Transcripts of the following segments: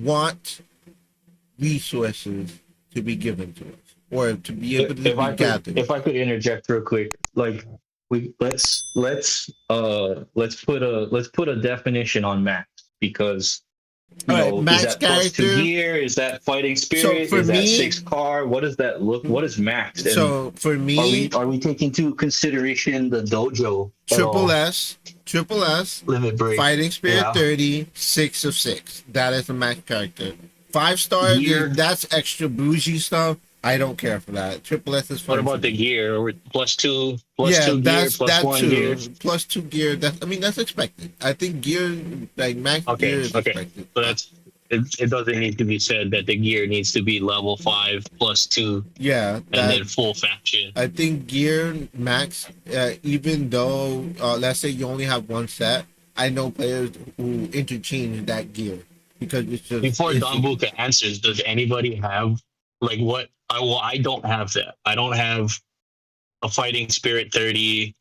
want resources to be given to us or to be able to If be I could, gathered. if I could interject real quick, like let's put a definition on max because All right, is max that plus two character. gear? Is that fighting So spirit? for Is that me, six car? What does that look? What is maxed? And so for are me, we taking into consideration the dojo at triple all? S, triple S, Limit break, fighting spirit yeah. 30, 6 of 6. That is the max character. 5 stars, Gear. that's extra bougie stuff. I don't care for that. Triple S is What fine for about the me. gear? Or plus Yeah, two gear, that's plus that one gear. too. Plus 2 gear. That's I mean that's expected. I think gear like max gear Okay, is okay. expected. So it doesn't need to be said that the gear needs to be level five plus two Yeah, and that then full faction. I think gear max. Even though let's say you only have one set, I know players who interchange that gear because it's just Before it's Don Buka answers, does anybody have like what I don't have that. I don't have a fighting spirit 30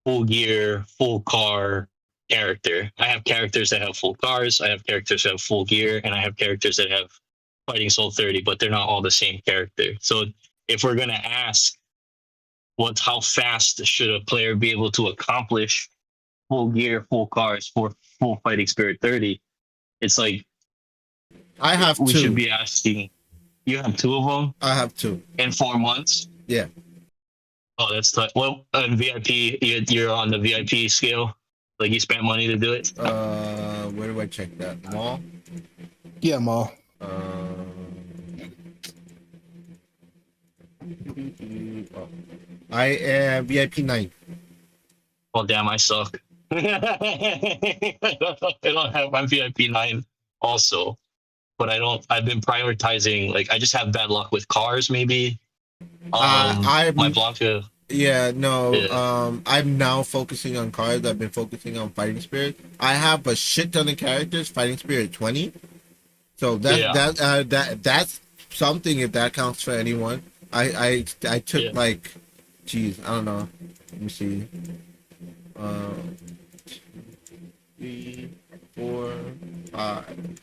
full gear, full car character. I have characters that have full cars, I have characters that have full gear, and I have characters that have fighting soul 30, but they're not all the same character. So if we're gonna ask what how fast should a player be able to accomplish full gear, full cars, for full fighting spirit 30, it's like I have we should two. be asking you have two of them I have two. in 4 months. Yeah. Oh, that's tough. Well, on VIP, you're on the VIP scale. Like you spent money to do it. Where do I check that? Mall. Yeah, Maul. Oh. I am VIP 9. Well, damn, I suck. I don't have my VIP 9 also, but I don't. I've been prioritizing. Like I just have bad luck with cars. Maybe. My I'm Blanca. Yeah, no. Yeah, I'm now focusing on cards. I've been focusing on Fighting Spirit. I have a shit ton of characters. Fighting Spirit 20. So yeah, that's something if that counts for anyone. I took yeah. like, geez, I don't know. Let me see. Uh, 3, 4, 5,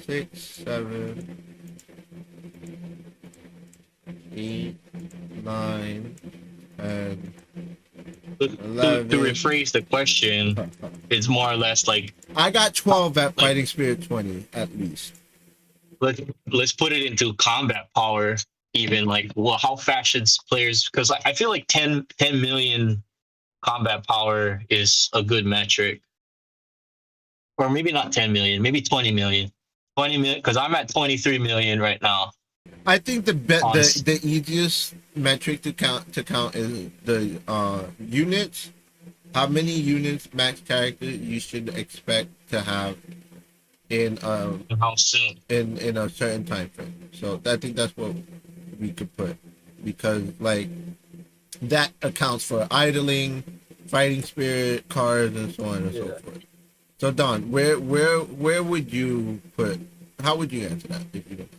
6, 7, 8, 9, and To 11. rephrase the question, it's more or less like I got 12 at like Fighting Spirit 20 at least. let's put it into combat power. Even like, well, how fast should players? Because I feel like 10 million combat power is a good metric, or maybe not 10 million, maybe 20 million. 20 million, because I'm at 23 million right now. I think On the easiest metric to count is the units. How many units max character you should expect to have in how soon? in a certain time frame. So I think that's what we could put because like that accounts for idling, fighting spirit, cards, and so on and so Yeah. forth. So Don, where would you put? How would you answer that if you don't?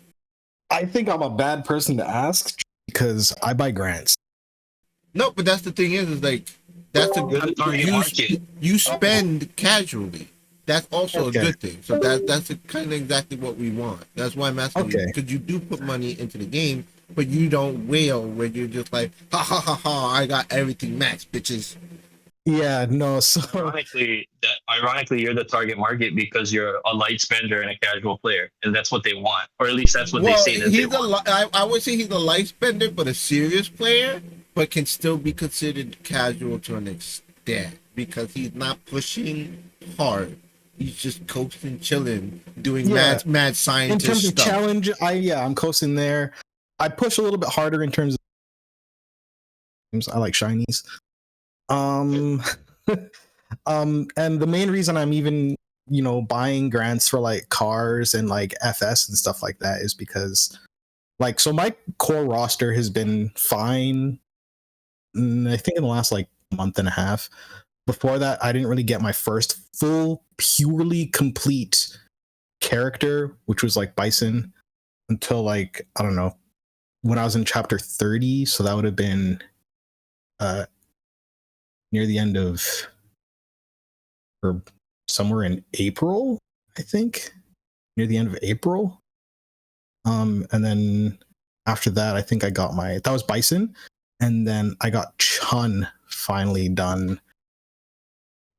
I think I'm a bad person to ask because I buy grants. No, but that's the thing is like that's a You're the target market. you spend casually. That's also a Okay. good thing. So that's kind of exactly what we want. That's why I'm asking you Okay. because you do put money into the game, but you don't wail where you're just like ha ha ha ha. I got everything max, bitches. Yeah, no, so Ironically, you're the target market because you're a light spender and a casual player, and that's what they want, or at least that's what they Well, say that they want. I would say he's a light spender, but a serious player, but can still be considered casual to an extent because he's not pushing hard. He's just coasting, chilling, doing yeah, mad in scientist terms of stuff. challenge, I'm coasting there. I push a little bit harder in terms of I like shinies. Um and the main reason I'm even, buying grants for like cars and like FS and stuff like that is because like so my core roster has been fine. I think in the last like month and a half. Before that, I didn't really get my first full, purely complete character, which was like Bison, until like, I don't know, when I was in chapter 30. So that would have been uh near the end of or somewhere in April, I think. near the end of April. And then after that, I think I got that was Bison, and then I got Chun finally done.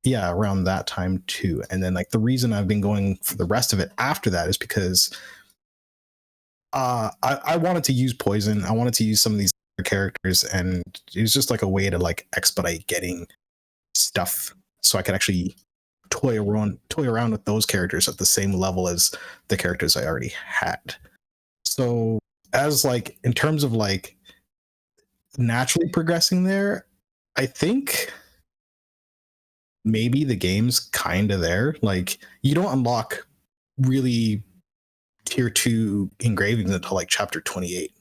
Yeah, around that time too. And then like the reason I've been going for the rest of it after that is because I wanted to use Poison. I wanted to use some of these other characters, and it was just like a way to like expedite getting stuff so I could actually toy around with those characters at the same level as the characters I already had. So as like in terms of like naturally progressing there, I think maybe the game's kind of there. Like you don't unlock really tier 2 engravings until like chapter 28.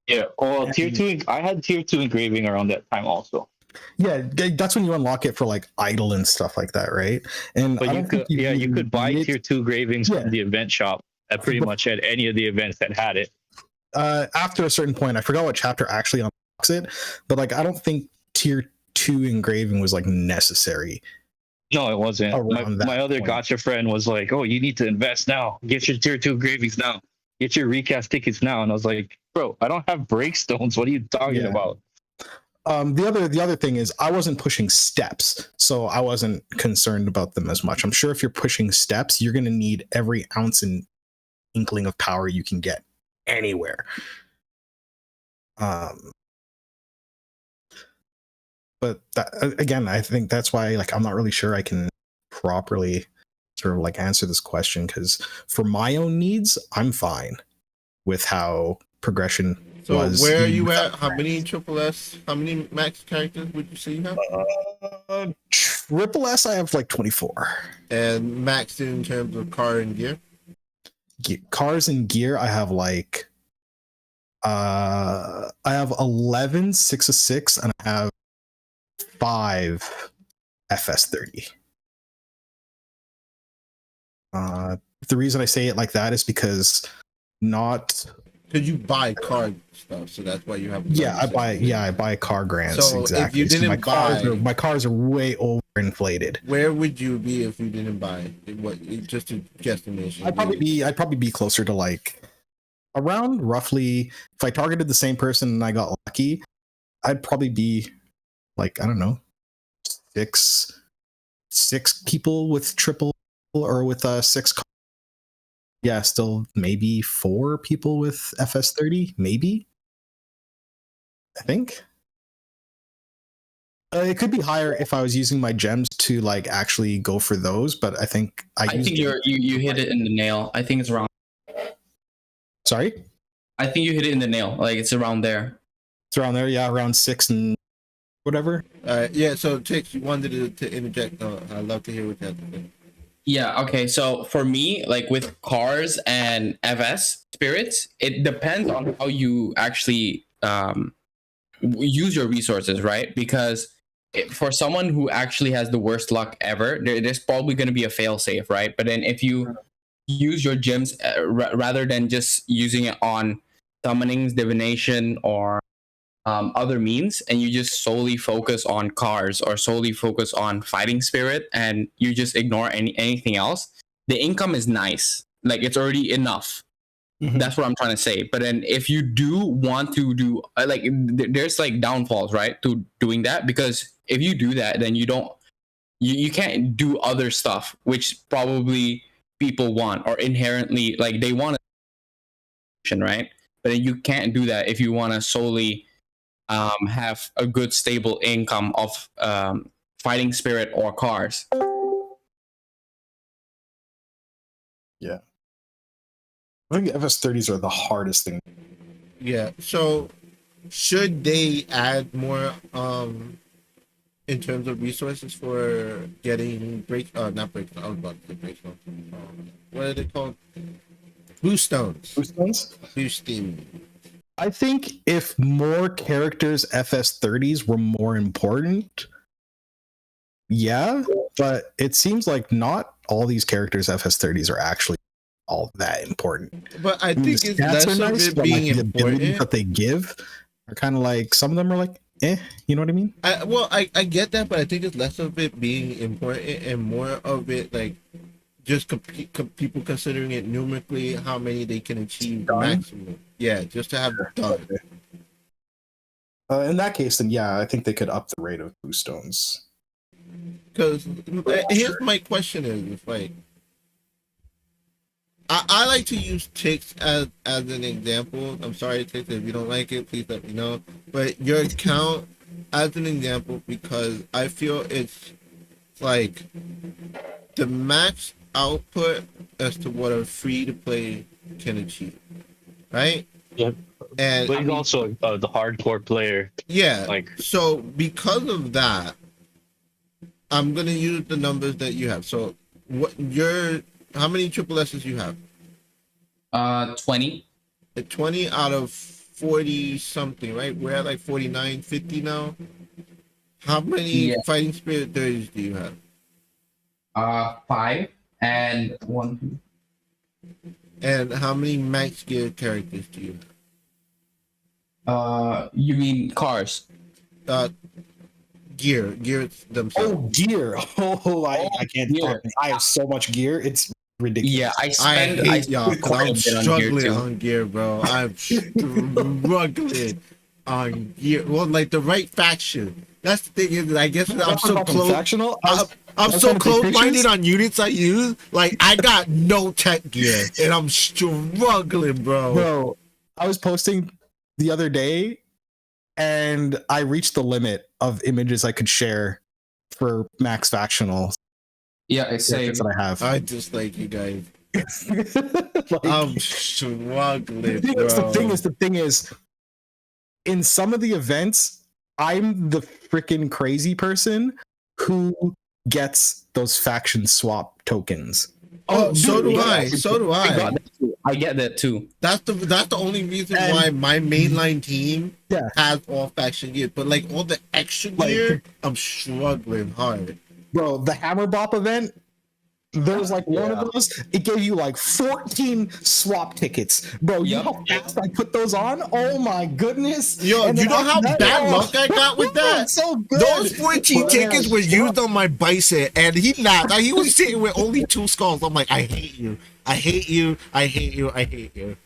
Yeah. Well, tier 2, I had tier 2 engraving around that time also. Yeah, that's when you unlock it for like idle and stuff like that, right? And but you could buy tier 2 engravings from the event shop at pretty much at any of the events that had it. After a certain point, I forgot what chapter actually unlocks it, but like I don't think tier 2 engraving was like necessary. No, it wasn't. My other gotcha friend was like, "Oh, you need to invest now. Get your tier 2 engravings now. Get your recast tickets now." And I was like, "Bro, I don't have breakstones. What are you talking about?" The other thing is I wasn't pushing steps, so I wasn't concerned about them as much. I'm sure if you're pushing steps, you're going to need every ounce and inkling of power you can get anywhere. But that, again, I think that's why like I'm not really sure I can properly sort of like answer this question, because for my own needs, I'm fine with how progression was. So where are you at? How many triple S? How many max characters would you say you have? Triple S, I have like 24. And maxed in terms of car and gear? Cars and gear, I have like I have 11 6 of 6, and I have 5 FS30. The reason I say it like that is because because you buy car stuff, so that's why you have. I buy car grants. So exactly. If you didn't my cars are way overinflated. Where would you be if you didn't buy? What, just a guesstimation? I'd probably be closer to like around roughly, if I targeted the same person and I got lucky, I'd probably be like, I don't know, six people with triple or with 6 cars. Yeah, still maybe 4 people with FS30, maybe. I think it could be higher if I was using my gems to like actually go for those, but I think I think you hit it in the nail. I think it's around. Sorry? I think you hit it in the nail. Like it's around there. It's around there, yeah, around 6 and whatever. Yeah. So Tix, you wanted to interject. I'd love to hear what you have to say. Yeah, okay. So for me, like with cars and FS spirits, it depends on how you actually use your resources, right? Because for someone who actually has the worst luck ever, there's probably going to be a fail safe, right? But then if you use your gems rather than just using it on summonings, divination, or other means, and you just solely focus on cars or solely focus on fighting spirit, and you just ignore anything else, the income is nice. Like it's already enough. Mm-hmm. That's what I'm trying to say. But then if you do want to do like there's like downfalls, right, to doing that, because if you do that, then you can't do other stuff which probably people want or inherently like they want to, right? But then you can't do that if you want to solely have a good stable income of fighting spirit or cars. Yeah, I think FS30s are the hardest thing. Yeah. So should they add more in terms of resources for getting not break, I was about to say breakstones. What are they called? Boost stones. Boosting. I think if more characters FS30s were more important, yeah, but it seems like not all these characters FS30s are actually all that important. But I think it's less of it being like, the important. abilities that they give are kind of like, some of them are like, you know what I mean? I get that, but I think it's less of it being important and more of it like just people considering it numerically how many they can achieve Done? maximum. Yeah, just to have it done. In that case, then yeah, I think they could up the rate of boost stones. Because here's my question is like I like to use ticks as an example. I'm sorry, ticks, if you don't like it, please let me know. But your account as an example because I feel it's like the max output as to what a free to play can achieve, right? Yep. And But he's also the hardcore player. yeah, Like, so because of that, I'm gonna use the numbers that you have. So what how many triple S's you have? 20. 20 out of 40 something, right? We're at like 49, 50 now. How many Yeah. fighting spirit 30s do you have? 5 and 1. And how many max gear characters do you You mean cars? have? Gear themselves. Oh, gear! I can't gear. talk. I have so much gear. It's ridiculous. Yeah, I I spend hate y'all spend because quite I'm a bit on gear struggling too. on gear, bro. I'm struggling on gear. Well, like the right faction. That's the thing is, I guess I'm so close. Factional. I'm was so trying to take close-minded pictures. on units I use. Like I got no tech gear, and I'm struggling, bro. Bro, I was posting the other day, and I reached the limit of images I could share for max factional Yeah, I say characters that I have. I just like you guys. Like, I'm struggling, the thing is, in some of the events, I'm the freaking crazy person who gets those faction swap tokens. Oh, so dude, do yeah. I. So do I I. got that too. I get that too. That's the only reason And- why my mainline team Yeah. has all faction gear. But like all the extra gear, I'm struggling hard. Bro, the Hammer Bop event, there was like one Yeah. of those, it gave you like 14 swap tickets. Bro, you Yep. know how fast I put those on? Oh my goodness. Yo, And you then know how after that- bad oh, luck I got with that? it's so good. Those 14 But then tickets I were was used on my bison, and he not. Like, he was sitting with only 2 skulls. I'm like, I hate you. I hate you. I hate you. I hate you.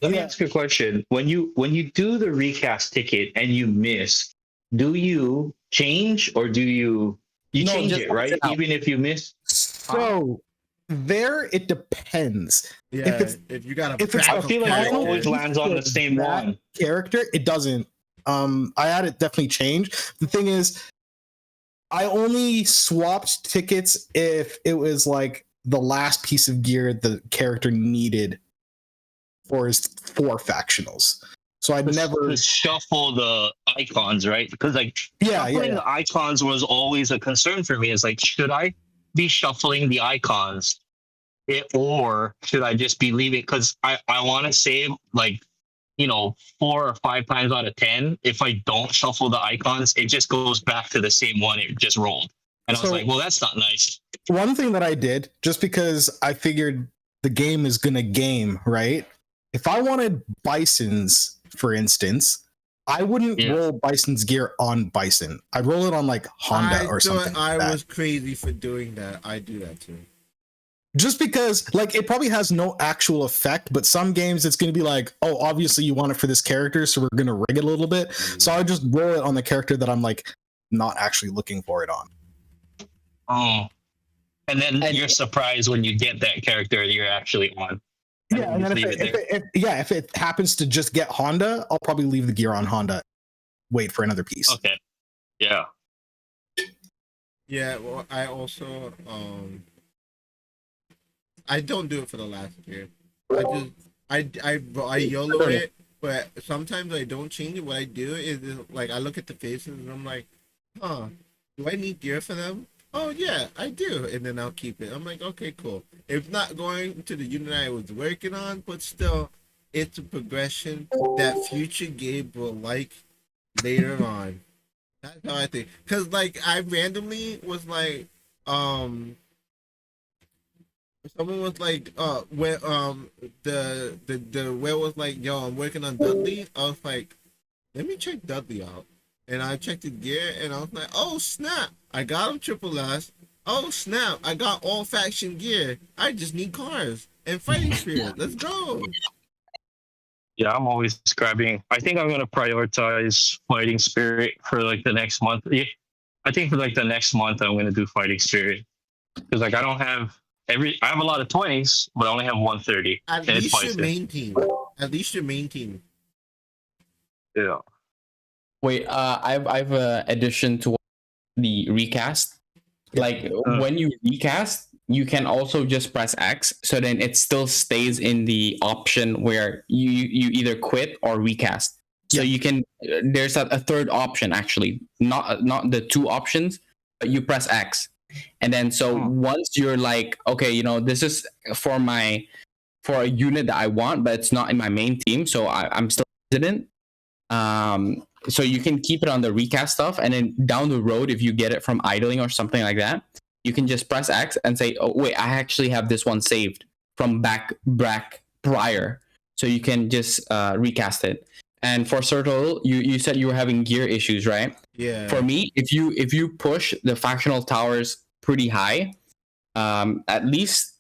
let me Yeah. ask you a question. When you do the recast ticket and you miss, do you change or do you No, change just it, right? out. Even if you miss? So there it depends. Yeah, it's- if you got a if it's I backup feel like it character. always lands on the same That one. character, it doesn't. I had it definitely change. The thing is, I only swapped tickets if it was like the last piece of gear the character needed for his 4 factionals. So I'd never. To shuffle the icons, right? Because like Yeah, shuffling yeah. the icons was always a concern for me. It's like, should I be shuffling the icons, or should I just be leaving? Because I want to save like 4 or 5 times out of 10. If I don't shuffle the icons, it just goes back to the same one it just rolled. And I was So- like, well, that's not nice. One thing that I did, just because I figured the game is gonna game, right? If I wanted Bisons, for instance, I wouldn't Yeah. roll Bison's gear on Bison. I'd roll it on like Honda or something. I like that. was crazy for doing that. I do that too. Just because like it probably has no actual effect, but some games it's going to be like, oh, obviously you want it for this character, so we're going to rig it a little bit. So I just roll it on the character that I'm like not actually looking for it on. Oh. And then And- you're surprised when you get that character that you're actually on. Yeah, and then Just leave it there. if it happens to just get Honda, I'll probably leave the gear on Honda. Wait for another piece. Okay. Yeah. Yeah, well, I also I don't do it for the last year. I YOLO it, but sometimes I don't change it. What I do is like I look at the faces and I'm like, huh, do I need gear for them? Oh yeah, I do, and then I'll keep it. I'm like, okay, cool. If not going to the unit I was working on, but still, it's a progression that future Gabe will like later on. That's how I think. Cause like I randomly was like, someone was like, where the where was like, yo, I'm working on Dudley. I was like, let me check Dudley out, and I checked his gear, and I was like, oh snap, I got him triple S. Oh snap! I got all faction gear. I just need cars and fighting spirit. Let's go. Yeah, I'm always grabbing. I think I'm gonna prioritize fighting spirit for like the next month. Yeah, I think for like the next month I'm gonna do fighting spirit because like I don't have I have a lot of 20s, but I only have 130, At and it's least your Python. main team. At least your main team. Yeah. Wait, I've addition to the recast. Like when you recast, you can also just press X, so then it still stays in the option where you either quit or recast. So you can there's a third option actually, not the two options, but you press X, and then so once you're like, okay, you know, this is for a unit that I want, but it's not in my main team, so I'm still resident. So you can keep it on the recast stuff, and then down the road, if you get it from idling or something like that, you can just press X and say, "Oh wait, I actually have this one saved from back prior," so you can just recast it. And for Circle, you said you were having gear issues, right? Yeah. For me, if you push the factional towers pretty high, at least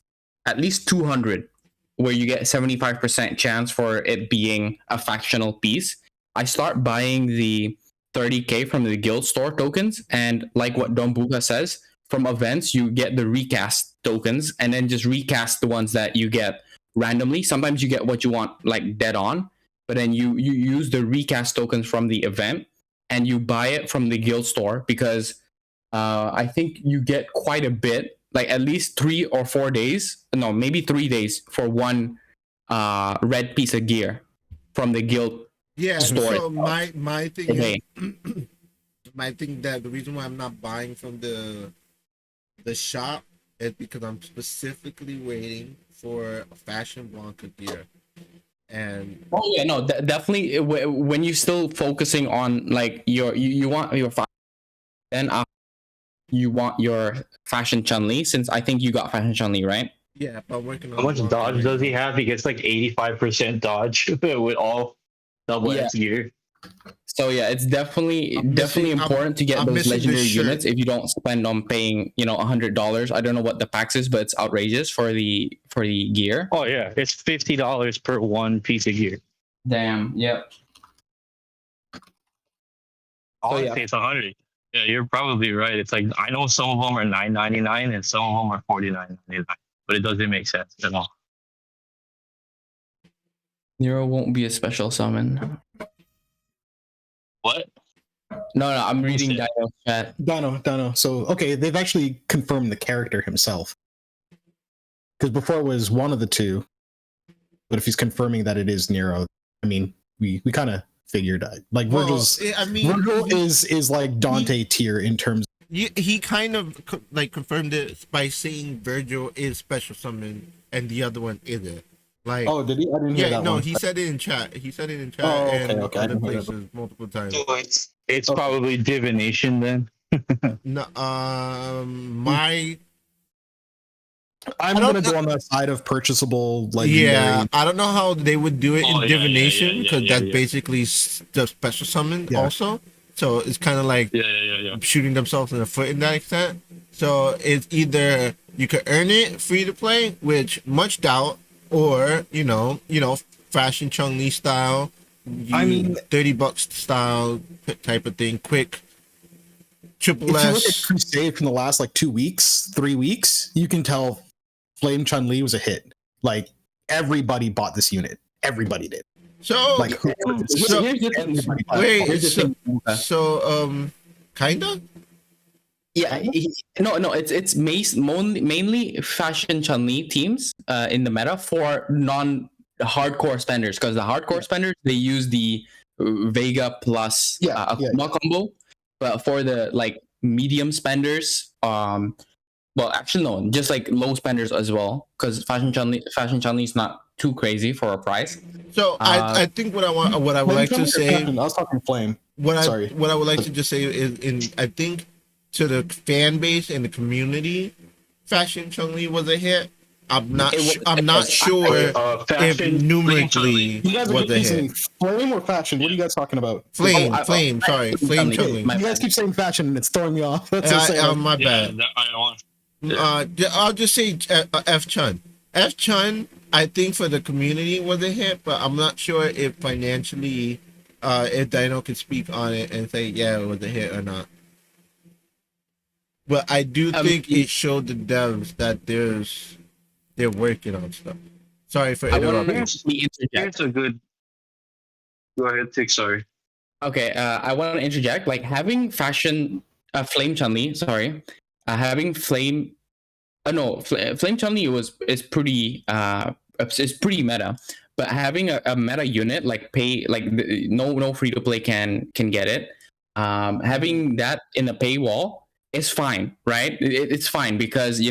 200, where you get 75% chance for it being a factional piece. I start buying the 30k from the guild store tokens, and like what Don Buga says, from events you get the recast tokens, and then just recast the ones that you get randomly. Sometimes you get what you want like dead on, but then you use the recast tokens from the event, and you buy it from the guild store because I think you get quite a bit, like at least 3 or 4 days, no, maybe 3 days for one red piece of gear from the guild. Yeah, store. so my thing Okay. is my thing that the reason why I'm not buying from the shop is because I'm specifically waiting for a Fashion Blanca gear. And Oh yeah, no, definitely. When you're still focusing on like you want your then you want your Fashion Chun-Li, since I think you got Fashion Chun-Li, right? yeah, but I'm working on How much Blanca dodge right does he now. have? He gets like 85% dodge with all double Yeah. X gear. So yeah, it's definitely I'm missing- important to get I'm those missing the legendary shirt. units if you don't spend on paying, you know, $100. I don't know what the packs is, but it's outrageous for the gear. Oh yeah, it's $50 per one piece of gear. Damn. Yep. Honestly, it's 100. Yeah, you're probably right. It's like I know some of them are $9.99 and some of them are $49.99, but it doesn't make sense at all. Nero won't be a special summon. What? No, I'm reading Bullshit. Dino's chat. Dino. So okay, they've actually confirmed the character himself. Because before it was one of the two, but if he's confirming that it is Nero, I mean, we kind of figured like Well, Virgil's. I mean, Virgil is like Dante tier in terms. he kind of like confirmed it by saying Virgil is special summon and the other one isn't. Like, Oh, did he? I didn't hear that no, one. he said it in chat. He said it in chat Oh, okay, and okay, I other didn't hear that. places multiple times. So it's probably divination then. No, Hmm. my I'm I don't gonna know- go on that side of purchasable legendary. yeah, I don't know how they would do it Oh, in yeah, divination because that's yeah. basically the special summon Yeah. also. So it's kind of like Yeah. shooting themselves in the foot in that extent. So it's either you could earn it free to play, which much doubt, or you know, Fashion Chun-Li style. I mean, $30 style type of thing, quick. Triple If you look at S. Crusade from the last like 2 weeks, 3 weeks, you can tell Flame Chun-Li was a hit. Like everybody bought this unit. Everybody did. So Like So- Here's the thing. everybody bought it. wait, Here's the thing. kinda. Yeah, it's mainly Fashion Chun-Li teams in the meta for non-hardcore spenders, because the hardcore spenders, they use the Vega plus Akuma combo, but for the like medium spenders, well actually no, just like low spenders as well, because Fashion Chun-Li is not too crazy for a price. So I think what I would like to say. I was talking Flame. What Sorry. I would like to just say is I think to the fan base and the community, Fashion Chun-Li was a hit. I'm not sure if Fashion numerically You guys are was a confusing hit. Flame or Fashion? What are you guys talking about? Flame Chun-Li. Chun-Li. My You guys keep saying Fashion and it's throwing me off. That's insane. My Yeah, bad. I want. I'll just say F Chun. F Chun, I think for the community was a hit, but I'm not sure if financially, if Dino could speak on it and say yeah it was a hit or not. But I do think it showed the devs that they're working on stuff. Sorry for I want interrupting. to interject. Here's a good. Go ahead, Tick. Sorry. Okay, I want to interject. Like having Flame Chun-Li. Sorry, having Flame. No, Flame Chun-Li is pretty it's pretty meta. But having a meta unit like pay like no free to play can get it. Having that in a paywall is fine, right? It's fine because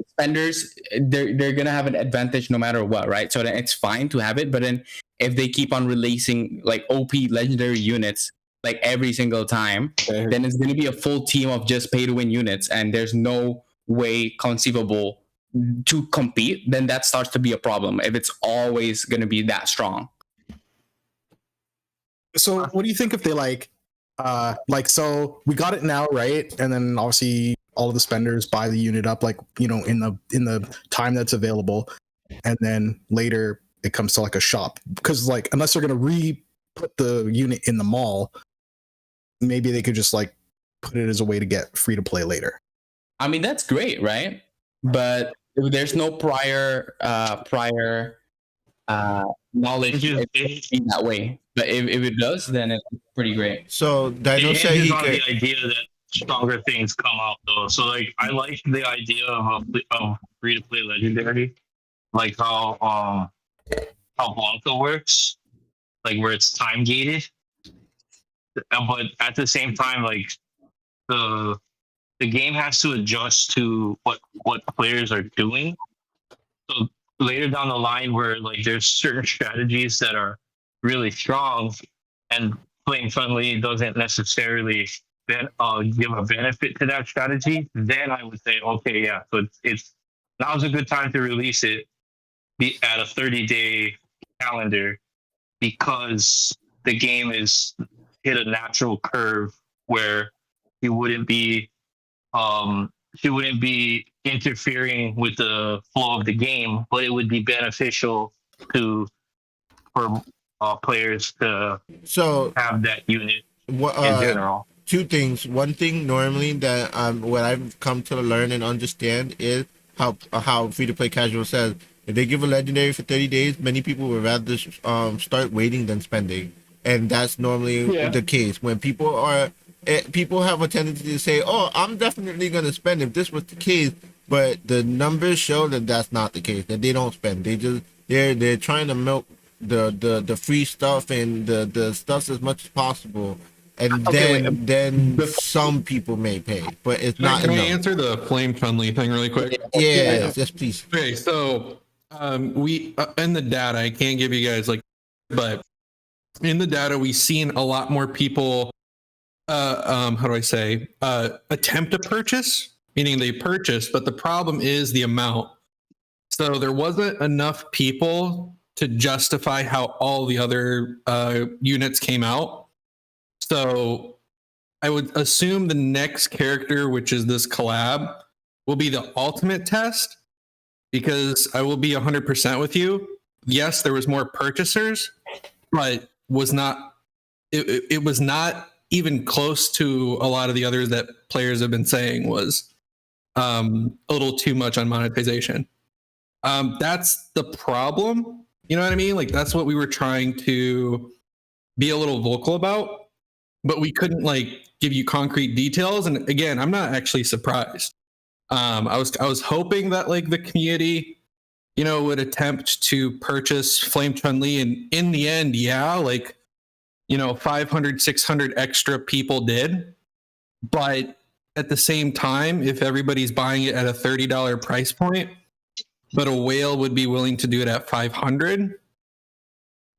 spenders they're gonna have an advantage no matter what, right? So then it's fine to have it, but then if they keep on releasing like OP legendary units like every single time, then it's gonna be a full team of just pay to win units, and there's no way conceivable to compete. Then that starts to be a problem if it's always gonna be that strong. So what do you think if they like so we got it now, right? And then obviously all of the spenders buy the unit up like, in the time that's available. And then later it comes to like a shop, because like unless they're going to put the unit in the mall, maybe they could just like put it as a way to get free to play later. I mean, that's great, right? But if there's no prior knowledge in that way. But if it does, then it's pretty great. So Dino said he on could. the idea that stronger things come out though. So like I like the idea of free to play legendary, like how Blanca works, like where it's time gated. But at the same time, like the game has to adjust to what players are doing. So later down the line, where like there's certain strategies that are really strong, and playing friendly doesn't necessarily give a benefit to that strategy, then I would say okay, yeah. So it's now's a good time to release it at a 30-day calendar, because the game is hit a natural curve where you wouldn't be she wouldn't be interfering with the flow of the game, but it would be beneficial for players to have that unit in general. Two things. One thing normally that what I've come to learn and understand is how free to play casual says if they give a legendary for 30 days, many people would rather start waiting than spending, and that's normally the case when people have a tendency to say, "Oh, I'm definitely gonna spend if this was the case," but the numbers show that that's not the case. That they don't spend. They're trying to milk the free stuff and the stuff as much as possible, and then some people may pay, but it's not. Can I answer the Flame Chun-Li thing really quick? Yeah, yes, please. Okay, so we in the data, I can't give you guys but in the data, we've seen a lot more people. How do I say? Attempt to purchase, meaning they purchase, but the problem is the amount. So there wasn't enough people to justify how all the other units came out. So I would assume the next character, which is this collab, will be the ultimate test, because I will be 100% with you. Yes, there was more purchasers, but it was not even close to a lot of the others that players have been saying was a little too much on monetization. That's the problem. You know what I mean? Like that's what we were trying to be a little vocal about, but we couldn't give you concrete details. And again, I'm not actually surprised. I was hoping that the community, would attempt to purchase Flame Chun-Li, and in the end, 500, 600 extra people did. But at the same time, if everybody's buying it at a $30 price point, but a whale would be willing to do it at 500,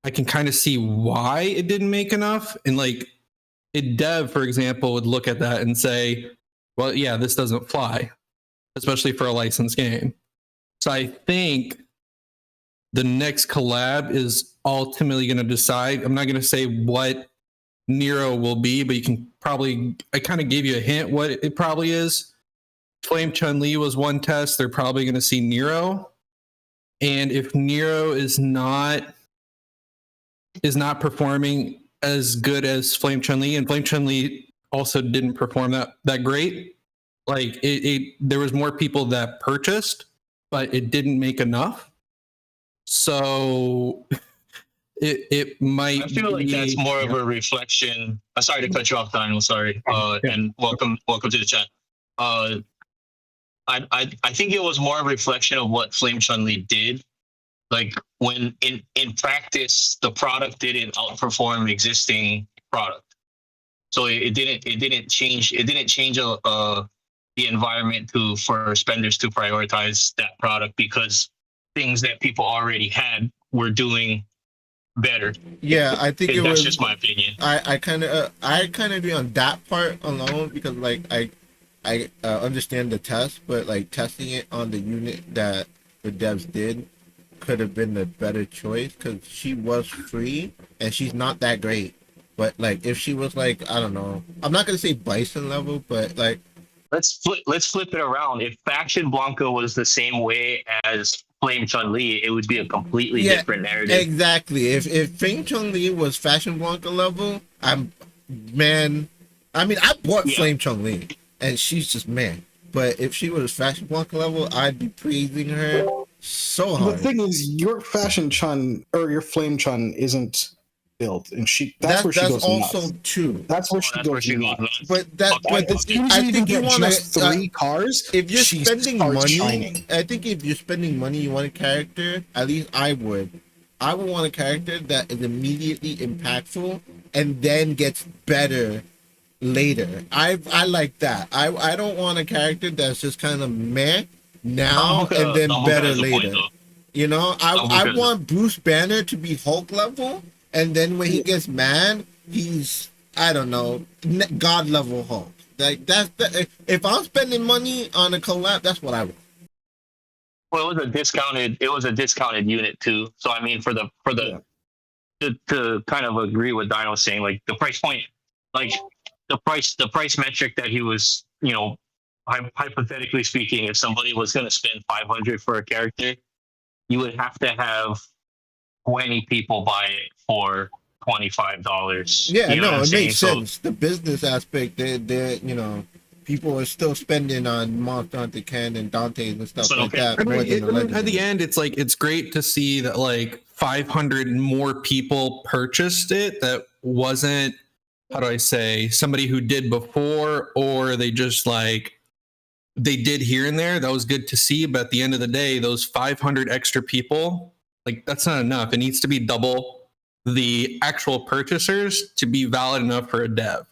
I can kind of see why it didn't make enough. And a dev, for example, would look at that and say, well, yeah, this doesn't fly, especially for a licensed game. So I think the next collab is ultimately going to decide. I'm not going to say what Nero will be, but you can probably, I kind of gave you a hint what it probably is. Flame Chun-Li was one test. They're probably going to see Nero. And if Nero is not performing as good as Flame Chun-Li, and Flame Chun-Li also didn't perform that great. Like there was more people that purchased, but it didn't make enough. So it might. I feel like that's more of a reflection. Sorry to cut you off, Daniel. Sorry, and welcome to the chat. I think it was more a reflection of what Flame Chun-Li did. Like when in practice, the product didn't outperform existing product, so it didn't change the environment for spenders to prioritize that product because things that people already had were doing better. Yeah, I think that's just my opinion. I kind of agree on that part alone because like I understand the test, but like testing it on the unit that the devs did could have been the better choice because she was free and she's not that great. But like if she was like, I don't know, I'm not gonna say Bison level, but like let's flip it around. If Faction Blanca was the same way as Flame Chun-Li, it would be a completely different narrative. Exactly. If Flame Chun-Li was Fashion Blanca level, I bought Flame Chun-Li and she's just man. But if she was Fashion Blanca level, I'd be praising her so hard. The thing is, your Fashion Chun or your Flame Chun isn't built, and that's where she goes also nuts. true. That's where she goes nuts. But I think you want just 3 cars. If you're spending money, shining. I think if you're spending money, you want a character. At least I would want a character that is immediately impactful and then gets better later. I like that. I don't want a character that's just kind of meh now and then better later. You know, I want Bruce Banner to be Hulk level. And then when he gets mad, he's, I don't know, God level Hulk. Like if I'm spending money on a collab, that's what I want. Well, it was a discounted unit too. So I mean, to kind of agree with Dino saying, like the price point, like the price metric that he was, you know, hypothetically speaking, if somebody was going to spend 500 for a character, you would have to have 20 people buy it for $25. Yeah, you know it makes sense. The business aspect, they're you know, people are still spending on Monster Hunter Ken and Dante and stuff like that. At the end, it's like it's great to see that like 500 more people purchased it. That wasn't, how do I say, somebody who did before, or they just like they did here and there. That was good to see. But at the end of the day, those 500 extra people, like that's not enough. It needs to be double the actual purchasers to be valid enough for a dev.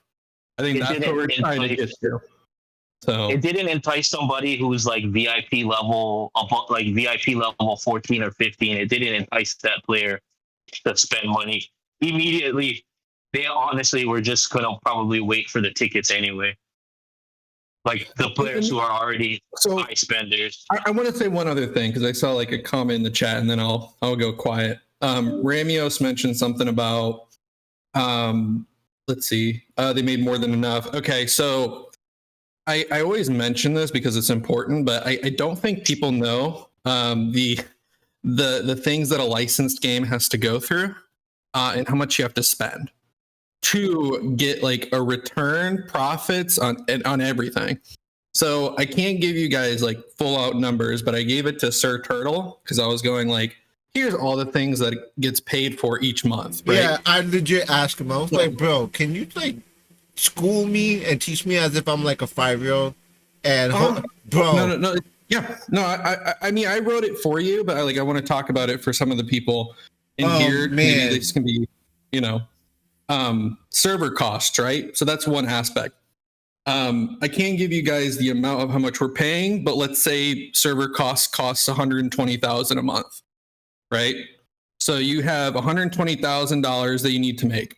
I think that's what we're trying to get to. So it didn't entice somebody who's like VIP level, like VIP level 14 or 15. It didn't entice that player to spend money immediately. They honestly were just gonna probably wait for the tickets anyway. Like the players who are already high spenders. I want to say one other thing because I saw like a comment in the chat and then I'll go quiet. Ramios mentioned something about let's see, they made more than enough. Okay, so I always mention this because it's important, but I don't think people know the things that a licensed game has to go through and how much you have to spend to get like a return profits on everything. So I can't give you guys like full out numbers, but I gave it to Sir Turtle because I was going like, here's all the things that it gets paid for each month. Right? Yeah, I legit asked him. I was like, bro, can you like school me and teach me as if I'm like a 5-year-old? And bro, no, yeah, no. I mean, I wrote it for you, but I want to talk about it for some of the people in here. Man. Maybe this can be, you know, server costs, right? So that's one aspect. I can't give you guys the amount of how much we're paying, but let's say server costs $120,000 a month, right? So you have $120,000 that you need to make.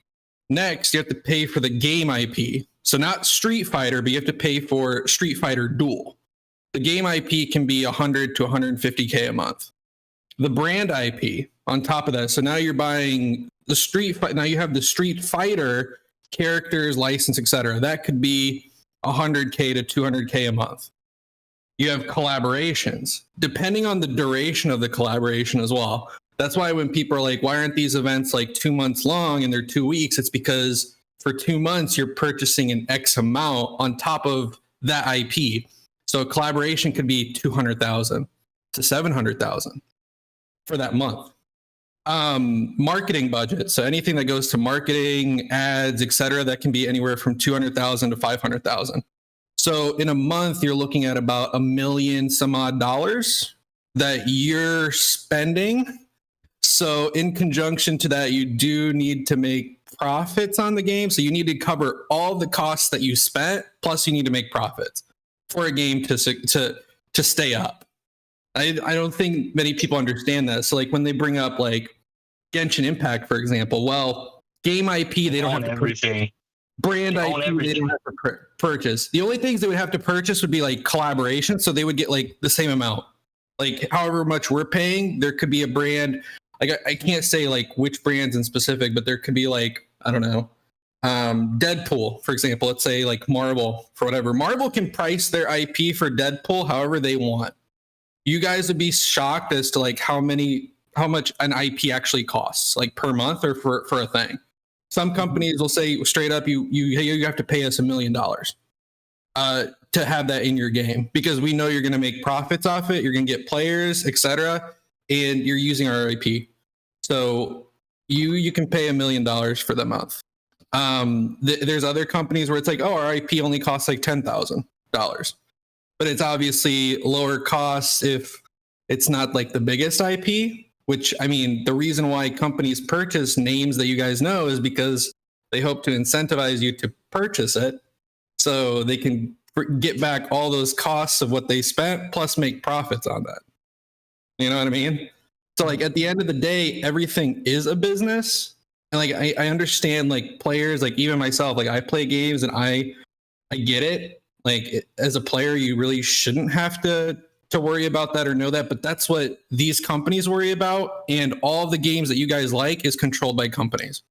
Next, you have to pay for the game IP. So not Street Fighter, but you have to pay for Street Fighter Duel. The game IP can be 100 to 150K a month. The brand IP on top of that. So now you're buying the now you have the Street Fighter characters, license, etc. That could be 100K to 200K a month. You have collaborations, depending on the duration of the collaboration as well. That's why when people are like, why aren't these events like 2 months long and they're 2 weeks? It's because for 2 months, you're purchasing an X amount on top of that IP. So a collaboration could be 200,000 to 700,000 for that month. Marketing budget. So anything that goes to marketing, ads, etc., that can be anywhere from 200,000 to 500,000. So in a month, you're looking at about $1 million some odd dollars that you're spending. So in conjunction to that, you do need to make profits on the game. So you need to cover all the costs that you spent, plus you need to make profits for a game to stay up. I don't think many people understand that. So like when they bring up like Genshin Impact, for example, well, game IP, they don't have to everything. Brand IP, they don't have to purchase. The only things they would have to purchase would be like collaboration. So they would get like the same amount. Like however much we're paying, there could be a brand. Like I can't say like which brands in specific, but there could be like, I don't know, Deadpool, for example. Let's say like Marvel for whatever. Marvel can price their IP for Deadpool however they want. You guys would be shocked as to like how much an IP actually costs, like per month or for a thing. Some companies will say straight up, you have to pay us $1 million to have that in your game because we know you're going to make profits off it. You're going to get players, etc., and you're using our IP. So you can pay $1 million for the month. There's other companies where it's like, oh, our IP only costs like $10,000, but it's obviously lower costs if it's not like the biggest IP. Which, I mean, the reason why companies purchase names that you guys know is because they hope to incentivize you to purchase it so they can get back all those costs of what they spent plus make profits on that. You know what I mean? So like at the end of the day, everything is a business. And like I understand like players, like even myself, like I play games and I get it. Like as a player, you really shouldn't have to worry about that or know that, but that's what these companies worry about, and all the games that you guys like is controlled by companies.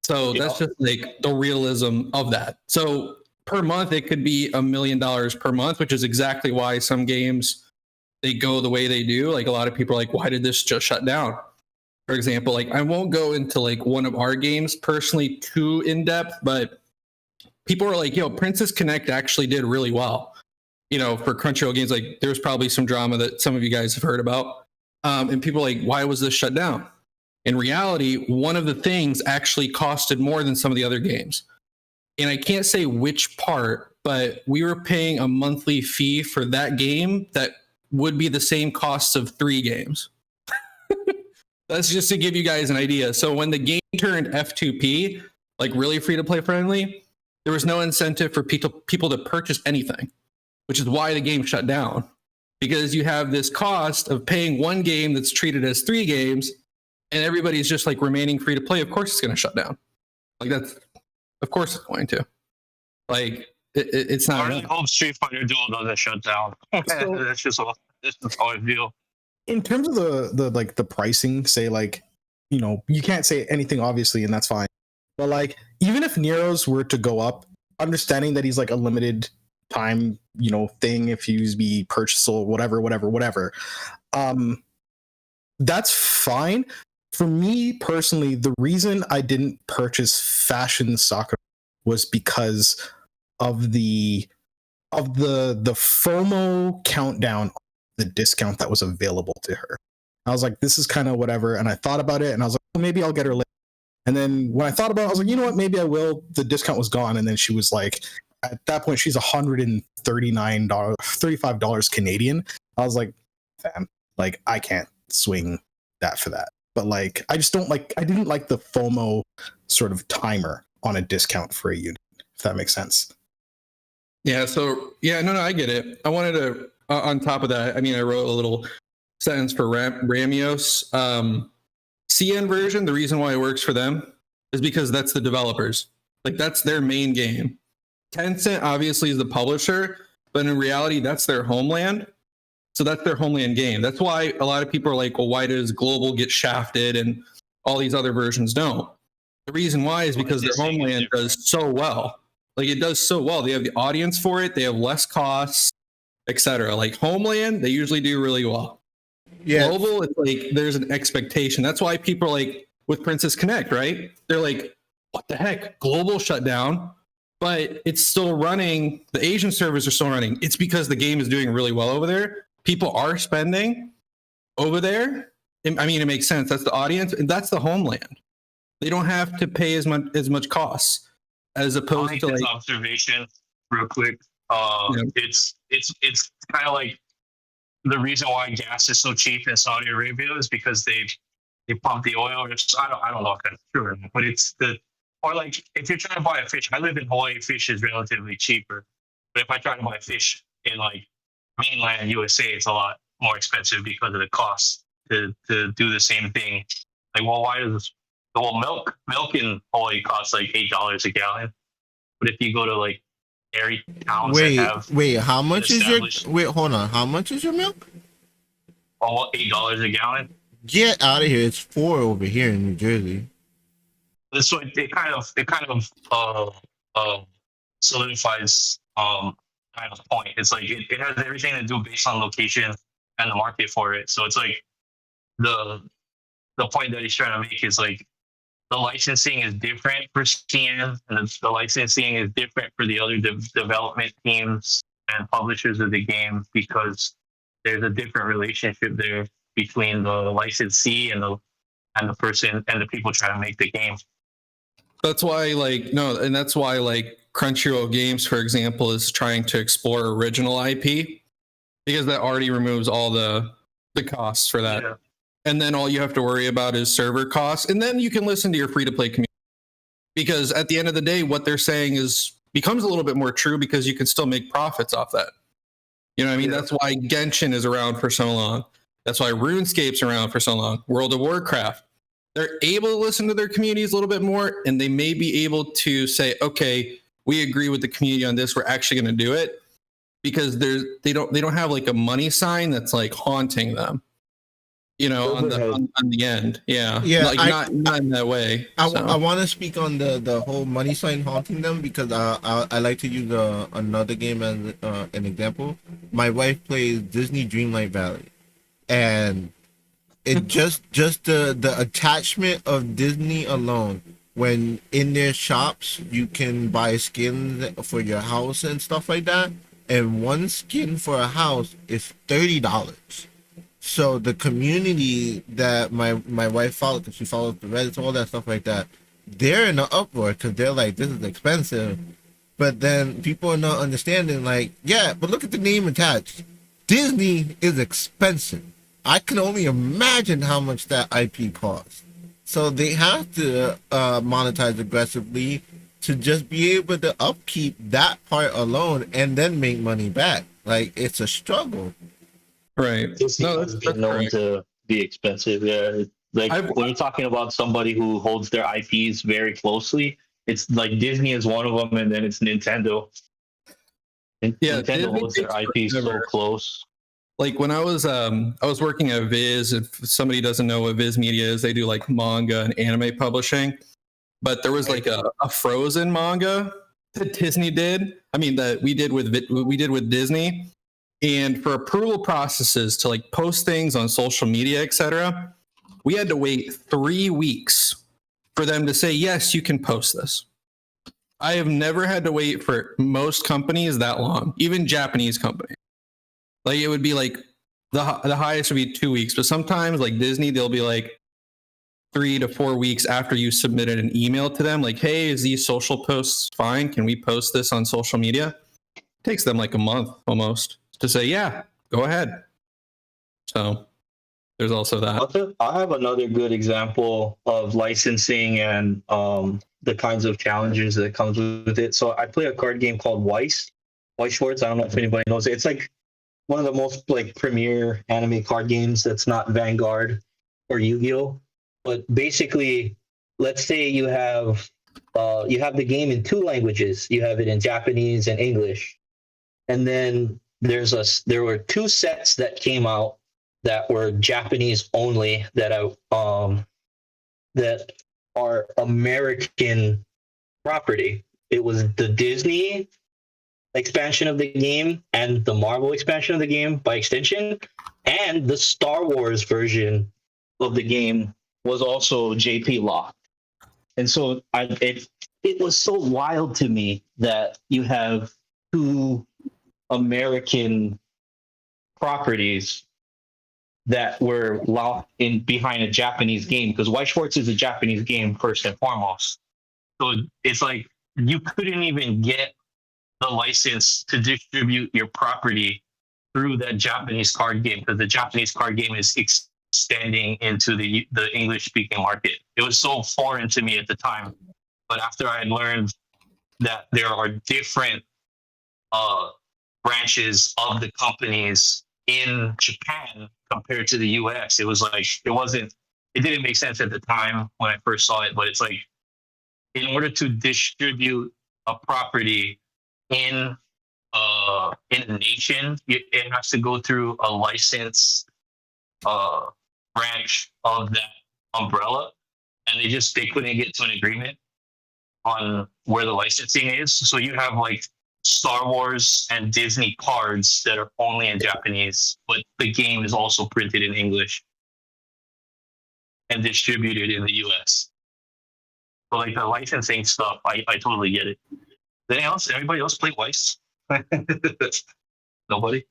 So that's just like the realism of that. So per month it could be $1 million per month, which is exactly why some games they go the way they do. Like a lot of people are like, why did this just shut down? For example, like I won't go into like one of our games personally too in depth, but people are like, yo, Princess Connect actually did really well. You know, for Crunchyroll games, like there's probably some drama that some of you guys have heard about. And people are like, why was this shut down? In reality, one of the things actually costed more than some of the other games. And I can't say which part, but we were paying a monthly fee for that game that would be the same cost of 3 games. That's just to give you guys an idea. So when the game turned F2P, like really free to play friendly, there was no incentive for people to purchase anything, which is why the game shut down. Because you have this cost of paying one game that's treated as 3 games, and everybody's just like remaining free to play. Of course it's going to shut down. Like of course it's going to. Like it's not. I really hope Street Fighter Duel doesn't shut down. So, that's just how I feel. in terms of the pricing, say like, you know, you can't say anything obviously, and that's fine. But like, even if Nero's were to go up, understanding that he's like a limited time, you know, thing, if he's be purchasable, whatever, that's fine. For me personally, the reason I didn't purchase Fashion Sakura was because of the FOMO countdown, the discount that was available to her. I was like, this is kind of whatever, and I thought about it, and I was like, well, maybe I'll get her later. And then when I thought about it, I was like, you know what, maybe I will. The discount was gone, and then she was like, at that point, she's $135 Canadian. I was like, fam, like I can't swing that for that. But like, I didn't like the FOMO sort of timer on a discount for a unit, if that makes sense. Yeah. So yeah, no, I get it. I wanted to, on top of that, I mean, I wrote a little sentence for Ramios. CN version, the reason why it works for them is because that's the developers. Like that's their main game. Tencent obviously is the publisher, but in reality, that's their homeland. So that's their homeland game. That's why a lot of people are like, well, why does Global get shafted and all these other versions don't? The reason why is because their homeland does so well. Like it does so well. They have the audience for it. They have less costs. etc. Like Homeland, they usually do really well. Yeah. Global, it's like there's an expectation. That's why people are like with Princess Connect, right? They're like, what the heck? Global shut down, but it's still running. The Asian servers are still running. It's because the game is doing really well over there. People are spending over there. I mean, it makes sense. That's the audience, and that's the Homeland. They don't have to pay as much costs as I'll opposed make to this like. observation real quick. Yeah. It's kind of like the reason why gas is so cheap in Saudi Arabia is because they pump the oil. I don't know if that's true or not, but it's the or like if you're trying to buy a fish. I live in Hawaii. Fish is relatively cheaper, but if I try to buy fish in like mainland USA, it's a lot more expensive because of the cost to do the same thing. Like, well, why does milk in Hawaii costs like $8 a gallon? But if you go to like dairy towns that have Wait, how much is your established- wait, hold on. How much is your milk? $8 a gallon, Get out of here. It's 4 over here in New Jersey. so it kind of solidifies kind of point. It's like it has everything to do based on location and the market for it. So it's like the point that he's trying to make is like the licensing is different for CN, and the licensing is different for the other development teams and publishers of the game because there's a different relationship there between the licensee and the person and the people trying to make the game. That's why, like, no, and that's why, like, Crunchyroll Games, for example, is trying to explore original IP because that already removes all the costs for that. Yeah. And then all you have to worry about is server costs. And then you can listen to your free to play community because at the end of the day, what they're saying becomes a little bit more true because you can still make profits off that. You know what I mean? Yeah. That's why Genshin is around for so long. That's why RuneScape's around for so long. World of Warcraft. They're able to listen to their communities a little bit more, and they may be able to say, okay, we agree with the community on this. We're actually going to do it because they don't have like a money sign that's like haunting them. You know, on the end, yeah, like not in that way. I want to speak on the whole money sign haunting them because I like to use another game as an example. My wife plays Disney Dreamlight Valley, and it just the attachment of Disney alone. When in their shops you can buy skins for your house and stuff like that, and one skin for a house is $30. So the community that my wife follows, because she follows the Reddit, all that stuff like that, they're in an uproar because they're like, this is expensive. But then people are not understanding, like, yeah, but look at the name attached. Disney is expensive. I can only imagine how much that IP costs. So they have to monetize aggressively to just be able to upkeep that part alone and then make money back. Like, it's a struggle. Right. Disney has been known to be expensive. Yeah. Like when you're talking about somebody who holds their IPs very closely, it's like Disney is one of them, and then it's Nintendo. Yeah, Nintendo Disney holds their IPs so forever. close. Like when I was working at Viz. If somebody doesn't know what Viz Media is, they do like manga and anime publishing. But there was like a Frozen manga that Disney did. I mean that we did with Disney. And for approval processes to like post things on social media, etc., we had to wait 3 weeks for them to say, yes, you can post this. I have never had to wait for most companies that long, even Japanese companies. Like it would be like the highest would be 2 weeks, but sometimes like Disney, they'll be like 3 to 4 weeks after you submitted an email to them, like, hey, is these social posts fine? Can we post this on social media? It takes them like a month almost to say, yeah, go ahead. So there's also that. I have another good example of licensing and the kinds of challenges that comes with it. So I play a card game called Weiss Schwartz. I don't know if anybody knows it. It's like one of the most like premier anime card games that's not Vanguard or Yu-Gi-Oh. But basically, let's say you have the game in 2 languages. You have it in Japanese and English, and then there were 2 sets that came out that were Japanese only that are American property. It was the Disney expansion of the game and the Marvel expansion of the game by extension, and the Star Wars version of the game was also JP locked. And so it was so wild to me that you have two American properties that were locked in behind a Japanese game, because White Schwartz is a Japanese game first and foremost. So it's like you couldn't even get the license to distribute your property through that Japanese card game, because the Japanese card game is extending into the English speaking market. It was so foreign to me at the time, but after I had learned that there are different branches of the companies in Japan compared to the US, it was like it didn't make sense at the time when I first saw it, but it's like in order to distribute a property in a nation, it has to go through a license branch of that umbrella, and they couldn't get to an agreement on where the licensing is. So you have like Star Wars and Disney cards that are only in Japanese, but the game is also printed in English and distributed in the US. So like the licensing stuff, I totally get it. Anything else? Everybody else play Weiss? Nobody?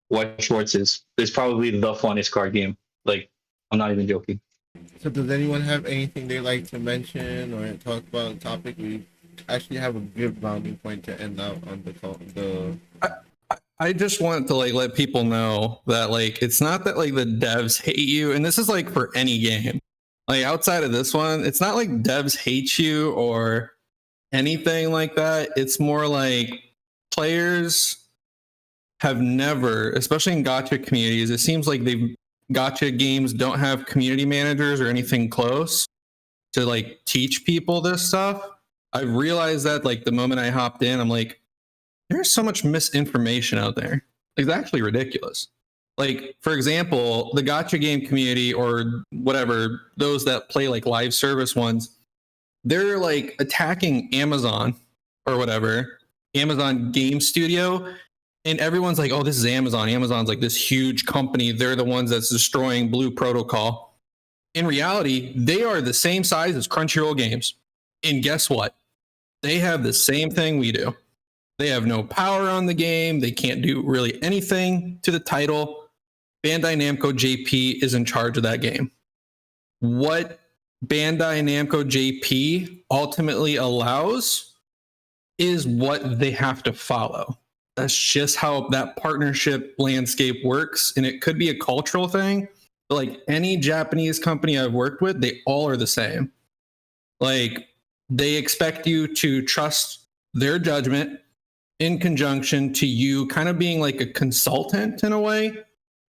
White Schwartz is probably the funnest card game. Like, I'm not even joking. So does anyone have anything they like to mention or talk about a topic? We actually have a good rounding point to end out on the call. I just want to like let people know that like it's not that like the devs hate you, and this is like for any game. Like outside of this one, it's not like devs hate you or anything like that. It's more like players have never, especially in gacha communities, it seems like gacha games don't have community managers or anything close to like teach people this stuff. I realized that like the moment I hopped in, I'm like, there's so much misinformation out there. It's actually ridiculous. Like, for example, the gacha game community or whatever, those that play like live service ones, they're like attacking Amazon or whatever, Amazon Game Studio. And everyone's like, oh, this is Amazon. Amazon's like this huge company. They're the ones that's destroying Blue Protocol. In reality, they are the same size as Crunchyroll Games. And guess what? They have the same thing we do. They have no power on the game. They can't do really anything to the title. Bandai Namco JP is in charge of that game. What Bandai Namco JP ultimately allows is what they have to follow. That's just how that partnership landscape works. And it could be a cultural thing. But like any Japanese company I've worked with, they all are the same. Like they expect you to trust their judgment in conjunction to you kind of being like a consultant in a way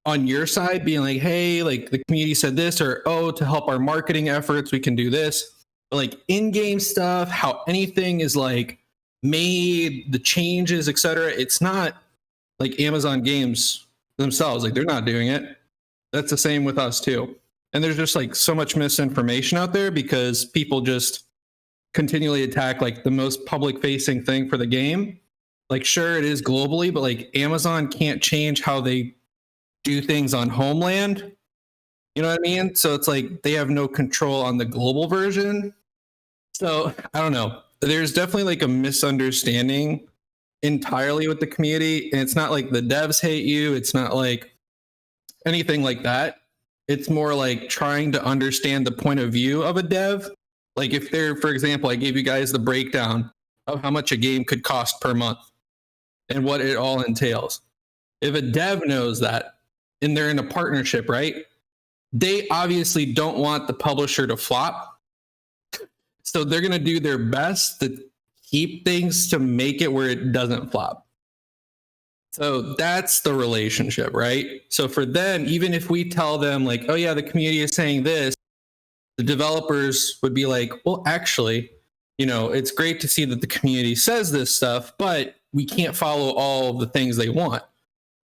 on your side, being like, hey, like the community said this, or oh, to help our marketing efforts, we can do this. But like in-game stuff, how anything is like made, the changes, etc. It's not like Amazon games themselves. Like they're not doing it. That's the same with us too. And there's just like so much misinformation out there because people just continually attack like the most public facing thing for the game. Like sure, it is globally, but like Amazon can't change how they do things on homeland. You know what I mean? So it's like they have no control on the global version. So I don't know. There's definitely like a misunderstanding entirely with the community. And it's not like the devs hate you. It's not like anything like that. It's more like trying to understand the point of view of a dev. Like if they're, for example, I gave you guys the breakdown of how much a game could cost per month and what it all entails. If a dev knows that and they're in a partnership, right? They obviously don't want the publisher to flop. So they're going to do their best to keep things to make it where it doesn't flop. So that's the relationship, right? So for them, even if we tell them like, oh yeah, the community is saying this, the developers would be like, well, actually, you know, it's great to see that the community says this stuff, but we can't follow all of the things they want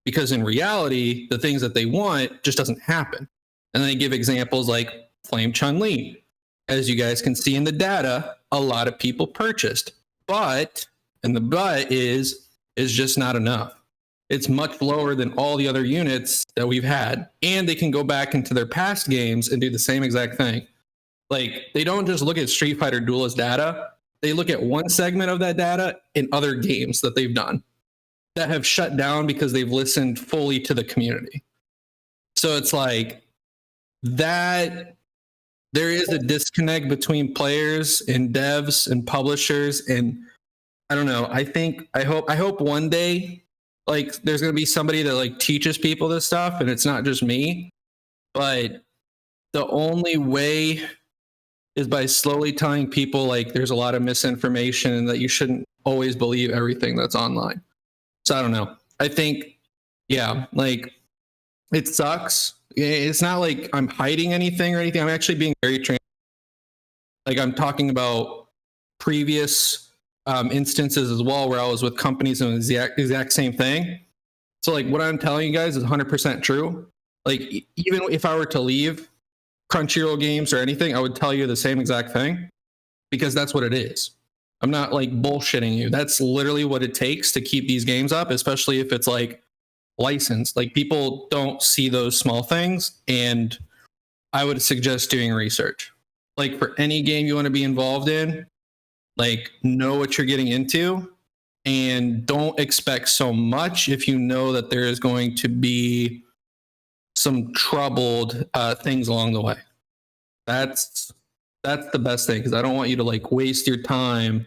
because in reality, the things that they want just doesn't happen. And they give examples like Flame Chun-Li. As you guys can see in the data, a lot of people purchased, but And the but is just not enough. It's much lower than all the other units that we've had. And they can go back into their past games and do the same exact thing. Like, they don't just look at Street Fighter Duelist data. They look at one segment of that data in other games that they've done that have shut down because they've listened fully to the community. So it's like that there is a disconnect between players and devs and publishers. And I don't know. I hope one day, like, there's going to be somebody that like teaches people this stuff and it's not just me. But the only way is by slowly telling people like there's a lot of misinformation and that you shouldn't always believe everything that's online. So I don't know. I think, yeah, like, it sucks. It's not like I'm hiding anything or anything. I'm actually being very transparent. Like, I'm talking about previous instances as well where I was with companies and the exact same thing. So like what I'm telling you guys is 100% true. Like, even if I were to leave Crunchyroll games or anything, I would tell you the same exact thing because that's what it is. I'm not like bullshitting you. That's literally what it takes to keep these games up, especially if it's like licensed. Like, people don't see those small things, and I would suggest doing research. Like, for any game you want to be involved in, like, know what you're getting into and don't expect so much if you know that there is going to be some troubled things along the way. That's the best thing, because I don't want you to like waste your time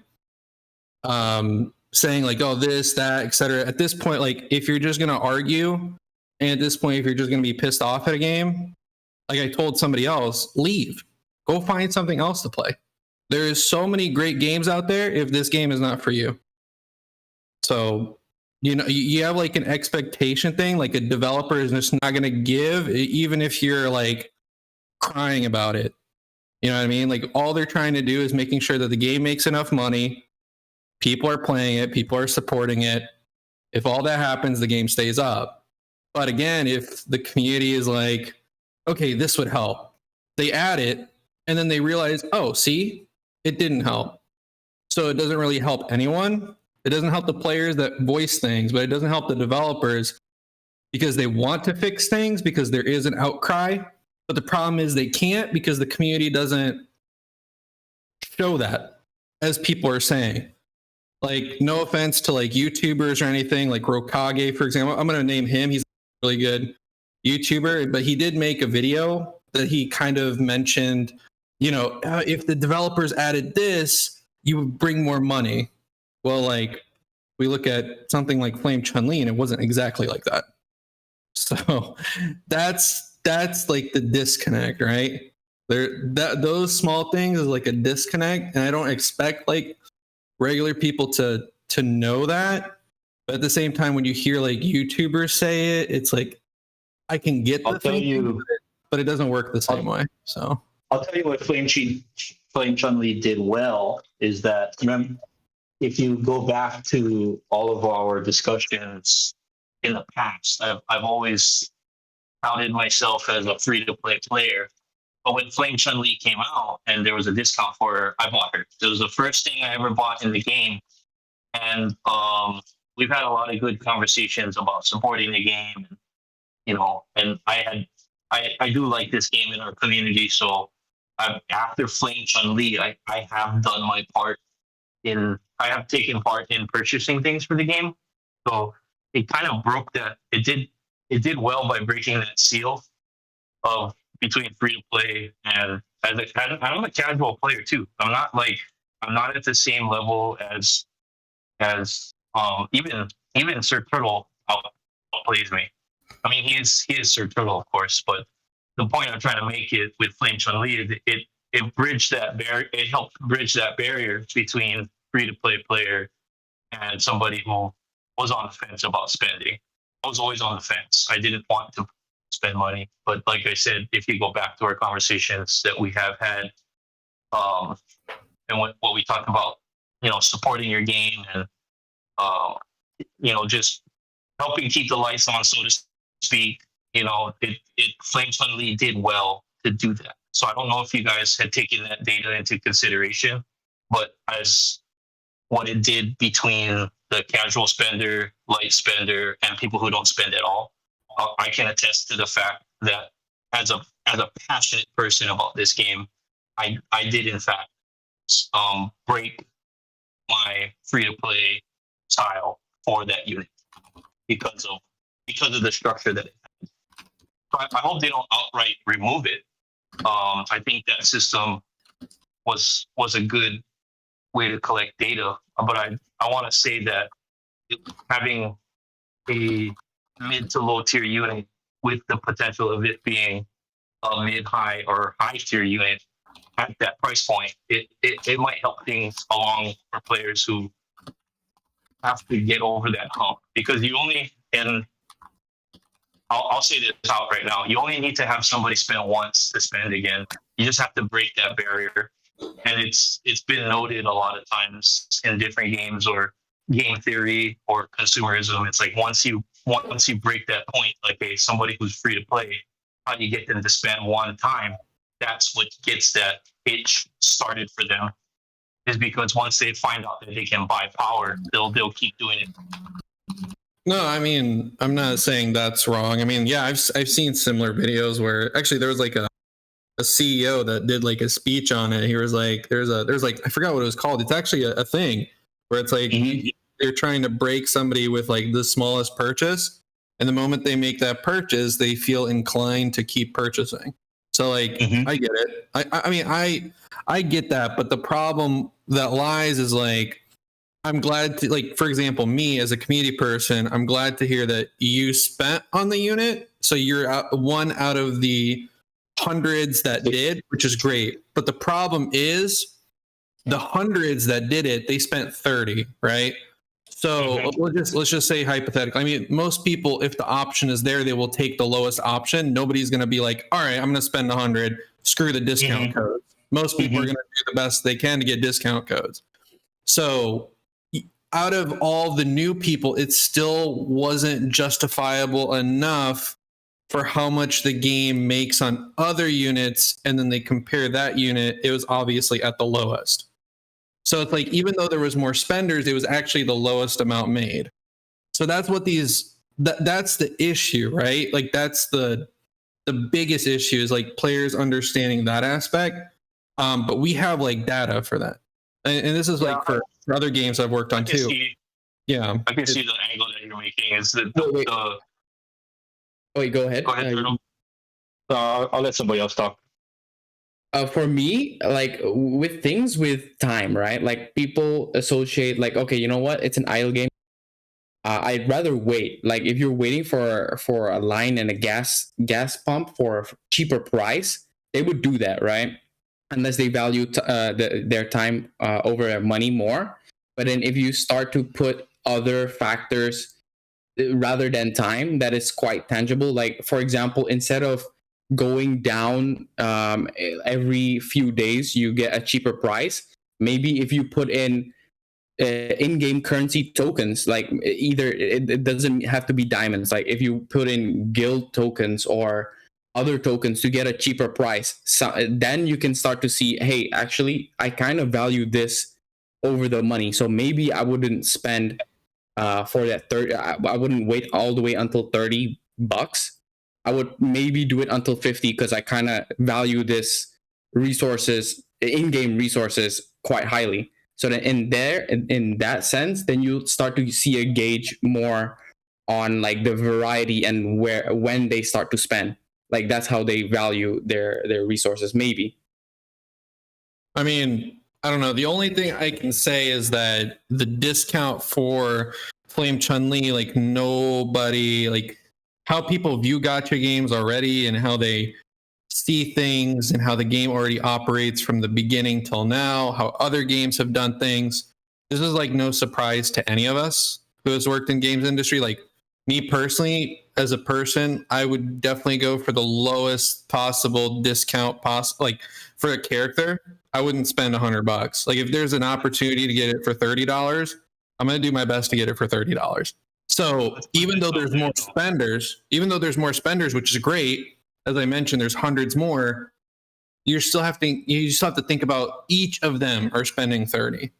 saying like, oh, this, that, etc. At this point, like, if you're just gonna argue, and at this point, if you're just gonna be pissed off at a game, like I told somebody else, leave. Go find something else to play. There's so many great games out there if this game is not for you. So, you know, you have like an expectation thing, like a developer is just not going to give, even if you're like crying about it. You know what I mean? Like, all they're trying to do is making sure that the game makes enough money. People are playing it. People are supporting it. If all that happens, the game stays up. But again, if the community is like, okay, this would help, they add it, and then they realize, oh, see, it didn't help. So it doesn't really help anyone. It doesn't help the players that voice things, but it doesn't help the developers because they want to fix things because there is an outcry. But the problem is they can't because the community doesn't show that, as people are saying. Like, no offense to like YouTubers or anything, like Rokage, for example. I'm going to name him. He's a really good YouTuber, but he did make a video that he kind of mentioned, you know, if the developers added this, you would bring more money. Well, like, we look at something like Flame Chun-Li, and it wasn't exactly like that. So that's like the disconnect, right? Those small things is like a disconnect, and I don't expect like regular people to know that. But at the same time, when you hear like YouTubers say it, it's like, I can get the thing, but it doesn't work the same way. So I'll tell you what Flame Chun-Li did well is that, remember, if you go back to all of our discussions in the past, I've always counted myself as a free-to-play player. But when Flame Chun-Li came out and there was a discount for her, I bought her. It was the first thing I ever bought in the game. And we've had a lot of good conversations about supporting the game, you know, and I do like this game in our community. So after Flame Chun-Li, I have done my part I have taken part in purchasing things for the game. So it kind of broke that. It did well by breaking that seal of between free to play and I'm a casual player too. I'm not at the same level as even Sir Turtle outplays me. I mean, he is Sir Turtle, of course, but the point I'm trying to make it with Flame Chun-Li, it bridged that barrier. It helped bridge that barrier between free-to-play player and somebody who was on the fence about spending. I was always on the fence. I didn't want to spend money, but like I said, if you go back to our conversations that we have had, and what we talked about, you know, supporting your game and you know, just helping keep the lights on, so to speak. You know, it Flame Chun-Li did well to do that. So I don't know if you guys had taken that data into consideration, but as what it did between the casual spender, light spender, and people who don't spend at all. I can attest to the fact that as a passionate person about this game, I did in fact break my free to play style for that unit because of the structure that it had. So I hope they don't outright remove it. I think that system was a good way to collect data, but I want to say that having a mid to low tier unit with the potential of it being a mid high or high tier unit at that price point, it might help things along for players who have to get over that hump, because you only, and I'll say this out right now, you only need to have somebody spend once to spend again. You just have to break that barrier. And it's been noted a lot of times in different games or game theory or consumerism. It's like once you break that point, like somebody who's free to play, how do you get them to spend one time? That's what gets that itch started for them. Is because once they find out that they can buy power, they'll keep doing it. No, I mean, I'm not saying that's wrong. I mean, yeah, I've seen similar videos where actually there was like a CEO that did like a speech on it. He was like, there's like, I forgot what it was called. It's actually a thing where it's like they're trying to break somebody with like the smallest purchase, and the moment they make that purchase, they feel inclined to keep purchasing. So like, I get it. I mean, I get that, but the problem that lies is like, I'm glad to, like, for example, me as a community person, I'm glad to hear that you spent on the unit. So you're one out of the hundreds that did, which is great. But the problem is the hundreds that did it, they spent 30, right? So let's just say hypothetically. I mean, most people, if the option is there, they will take the lowest option. Nobody's going to be like, all right, I'm going to spend 100, screw the discount codes. Most people are going to do the best they can to get discount codes. So out of all the new people, it still wasn't justifiable enough for how much the game makes on other units, and then they compare that unit, it was obviously at the lowest. So it's like, even though there was more spenders, it was actually the lowest amount made. So that's what that's the issue, right? Like that's the biggest issue is like players understanding that aspect. But we have like data for that. And this is like for other games I've worked on too. Yeah. I can see the angle that you're making is that Wait, go ahead. Go ahead, Turtle. I'll let somebody else talk. For me, like with things with time, right? Like people associate like, okay, you know what? It's an idle game. I'd rather wait. Like if you're waiting for a line and a gas pump for a cheaper price, they would do that, right? Unless they value their time over their money more. But then if you start to put other factors rather than time, that is quite tangible. Like for example, instead of going down every few days, you get a cheaper price. Maybe if you put in in-game currency tokens, like either it doesn't have to be diamonds. Like if you put in guild tokens or other tokens to get a cheaper price, so then you can start to see, hey, actually, I kind of value this over the money. So maybe I wouldn't spend for that 30. I wouldn't wait all the way until $30. I would maybe do it until 50 because I kind of value this in-game resources quite highly. So that in that sense, then you start to see a gauge more on like the variety and when they start to spend. Like that's how they value their resources, maybe. I mean, I don't know. The only thing I can say is that the discount for Flame Chun-Li, like nobody, like how people view gacha games already and how they see things and how the game already operates from the beginning till now, how other games have done things. This is like no surprise to any of us who has worked in games industry. Like me personally, as a person, I would definitely go for the lowest possible discount like for a character. I wouldn't spend $100. Like if there's an opportunity to get it for $30, I'm going to do my best to get it for $30. So even though there's more spenders, which is great, as I mentioned, there's hundreds more. You still have to think about each of them are spending 30.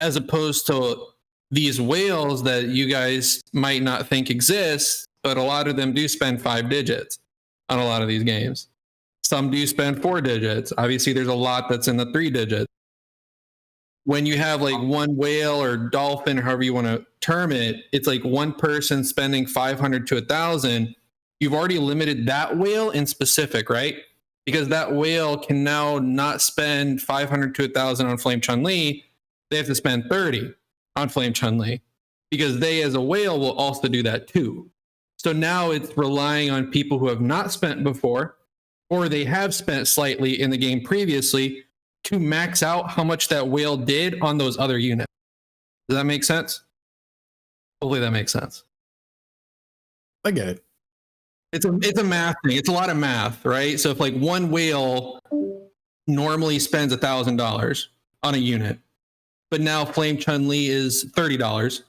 as opposed to these whales that you guys might not think exist, but a lot of them do spend 5 digits on a lot of these games. Some do spend 4 digits. Obviously, there's a lot that's in the 3 digits. When you have like one whale or dolphin, or however you want to term it, it's like one person spending 500 to 1,000. You've already limited that whale in specific, right? Because that whale can now not spend 500 to 1,000 on Flame Chun-Li. They have to spend 30 on Flame Chun-Li because they, as a whale, will also do that too. So now it's relying on people who have not spent before, or they have spent slightly in the game previously, to max out how much that whale did on those other units. Does that make sense? Hopefully that makes sense. I get it. It's a math thing. It's a lot of math, right? So if like one whale normally spends $1,000 on a unit, but now Flame Chun-Li is $30,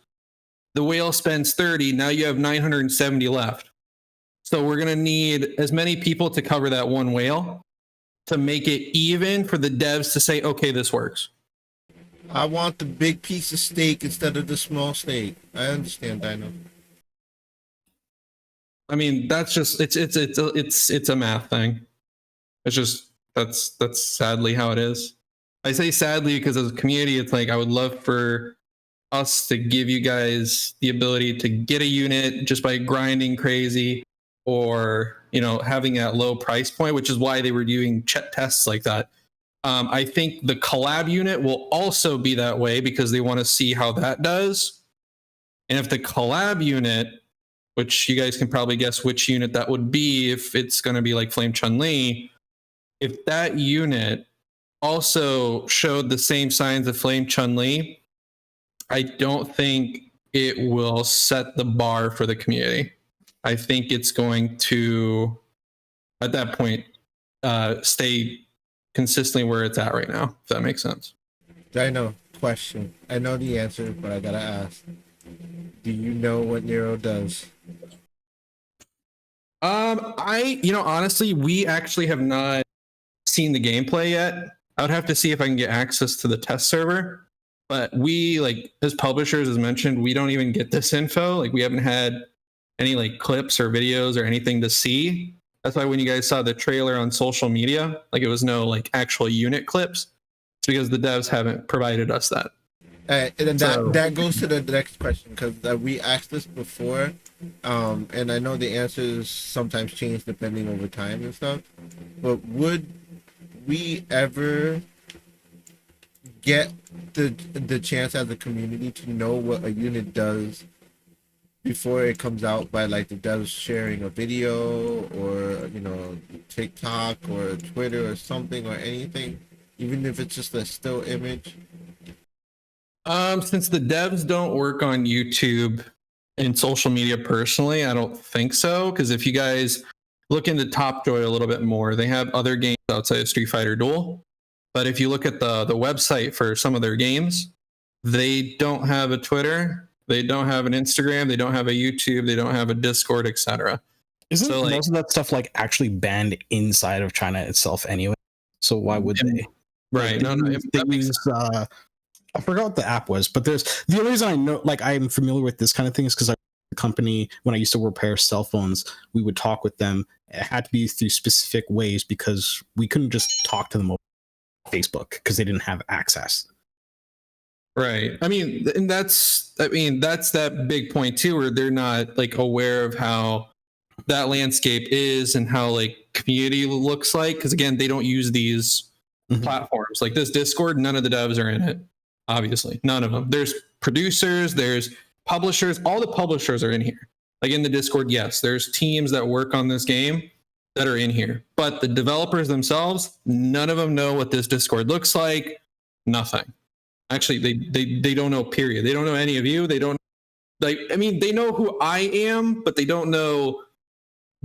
the whale spends 30. Now you have 970 left. So we're gonna need as many people to cover that one whale to make it even for the devs to say, okay, this works. I want the big piece of steak instead of the small steak. I understand, Dino. I mean, that's just it's a math thing. It's just that's sadly how it is. I say sadly because as a community, it's like I would love for us to give you guys the ability to get a unit just by grinding crazy, or having that low price point, which is why they were doing tests like that. I think the collab unit will also be that way because they want to see how that does. And if the collab unit, which you guys can probably guess which unit that would be if it's going to be like Flame Chun-Li, if that unit also showed the same signs of Flame Chun-Li, I don't think it will set the bar for the community. I think it's going to, at that point, stay consistently where it's at right now, if that makes sense. Dino, question. I know the answer, but I gotta ask. Do you know what Nero does? Honestly, we actually have not seen the gameplay yet. I would have to see if I can get access to the test server. But we, like, as publishers, as mentioned, we don't even get this info. Like, we haven't had any like clips or videos or anything to see. That's why when you guys saw the trailer on social media, like it was no like actual unit clips. It's because the devs haven't provided us that. And then that goes to the next question, because we asked this before, and I know the answers sometimes change depending over time and stuff. But would we ever get the chance as a community to know what a unit does before it comes out by like the devs sharing a video or TikTok or Twitter or something or anything, even if it's just a still image? Since the devs don't work on YouTube and social media personally, I don't think so. Because if you guys look into Top Joy a little bit more, they have other games outside of Street Fighter Duel. But if you look at the website for some of their games, they don't have a Twitter. They don't have an Instagram. They don't have a YouTube. They don't have a Discord, etc. Isn't So, like, most of that stuff like actually banned inside of China itself anyway? So why would they? Right. Like, they use, I forgot what the app was, but there's the only reason I know, like, I'm familiar with this kind of thing is because the company, when I used to repair cell phones, we would talk with them. It had to be through specific ways because we couldn't just talk to them over Facebook because they didn't have access. Right. I mean, and that's that big point too, where they're not like aware of how that landscape is and how like community looks like. Because again, they don't use these platforms like this Discord. None of the devs are in it. Obviously, none of them. There's producers, there's publishers. All the publishers are in here. Like in the Discord, yes, there's teams that work on this game that are in here, but the developers themselves, none of them know what this Discord looks like. Nothing. Actually, they don't know, period. They don't know any of you. They don't, like, I mean, they know who I am, but they don't know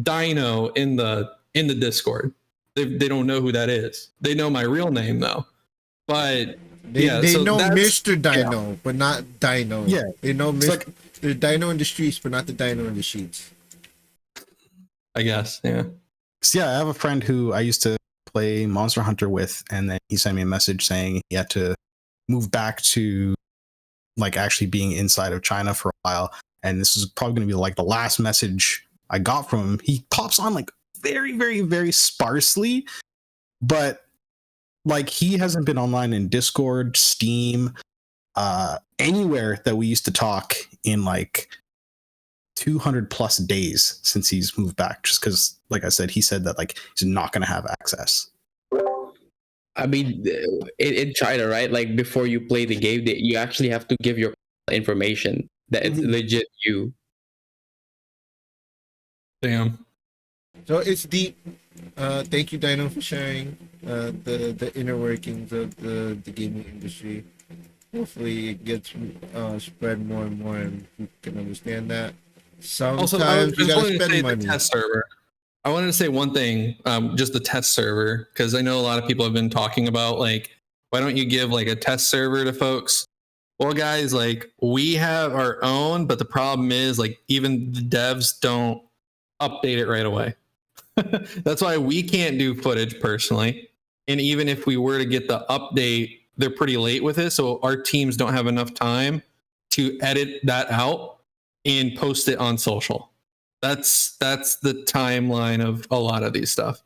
Dino in the Discord. They don't know who that is. They know my real name though. But They so know that's- Mr. Dino, but not Dino. Yeah. They know It's the Dino in the streets, but not the Dino in the sheets. I guess, yeah. So yeah, I have a friend who I used to play Monster Hunter with, and then he sent me a message saying he had to move back to like actually being inside of China for a while, and this is probably going to be like the last message I got from him. He pops on like very, very, very sparsely, but like he hasn't been online in Discord, Steam, anywhere that we used to talk in like 200 plus days since he's moved back, just because, like I said, he said that like he's not going to have access. I mean, in China, right? Like before you play the game, you actually have to give your information that it's legit you. Damn. So it's deep. Thank you, Dino, for sharing the inner workings of the gaming industry. Hopefully, it gets spread more and more, and people can understand that. Also, Sometimes you gotta wanted to say spend the money. test server. I wanted to say one thing, just the test server, because I know a lot of people have been talking about like, why don't you give like a test server to folks? Well, guys, like we have our own, but the problem is like even the devs don't update it right away. That's why we can't do footage personally. And even if we were to get the update, they're pretty late with it. So our teams don't have enough time to edit that out and post it on social. That's the timeline of a lot of these stuff.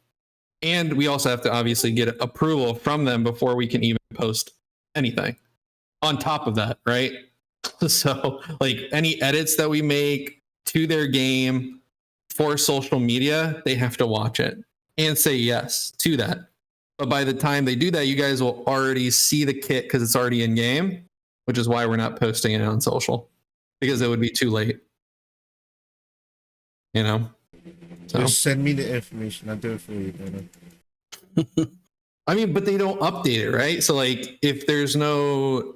And we also have to obviously get approval from them before we can even post anything on top of that, right? So like any edits that we make to their game for social media, they have to watch it and say yes to that. But by the time they do that, you guys will already see the kit because it's already in game, which is why we're not posting it on social, because it would be too late. You know? So. Just send me the information. I'll do it for you, Dino. I mean, but they don't update it, right? So like if there's no,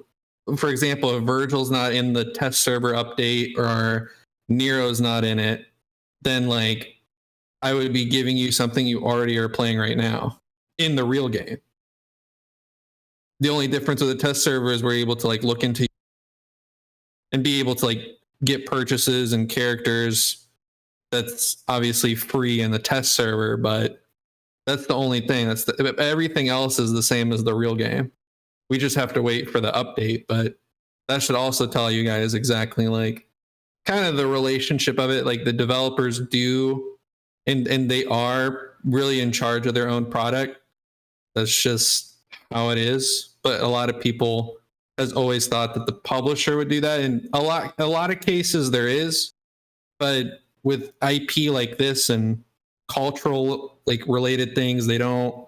for example, if Virgil's not in the test server update or Nero's not in it, then like I would be giving you something you already are playing right now in the real game. The only difference with the test server is we're able to like look into and be able to like get purchases and characters. That's obviously free in the test server, but that's the only thing. Everything else is the same as the real game. We just have to wait for the update, but that should also tell you guys exactly like kind of the relationship of it. Like the developers do, and they are really in charge of their own product. That's just how it is. But a lot of people has always thought that the publisher would do that. And a lot of cases there is, but with IP like this and cultural like related things, they don't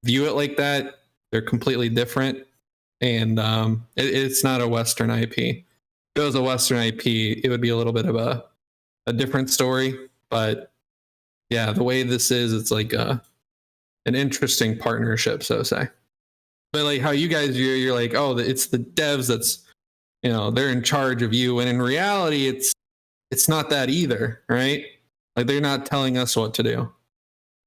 view it like that. They're completely different. And it's not a Western IP. If it was a Western IP, it would be a little bit of a different story. But yeah, the way this is, it's like an interesting partnership, so to say. But like how you guys, you're like, oh, it's the devs that's, you know, they're in charge of you. And in reality, it's not that either, right? Like they're not telling us what to do.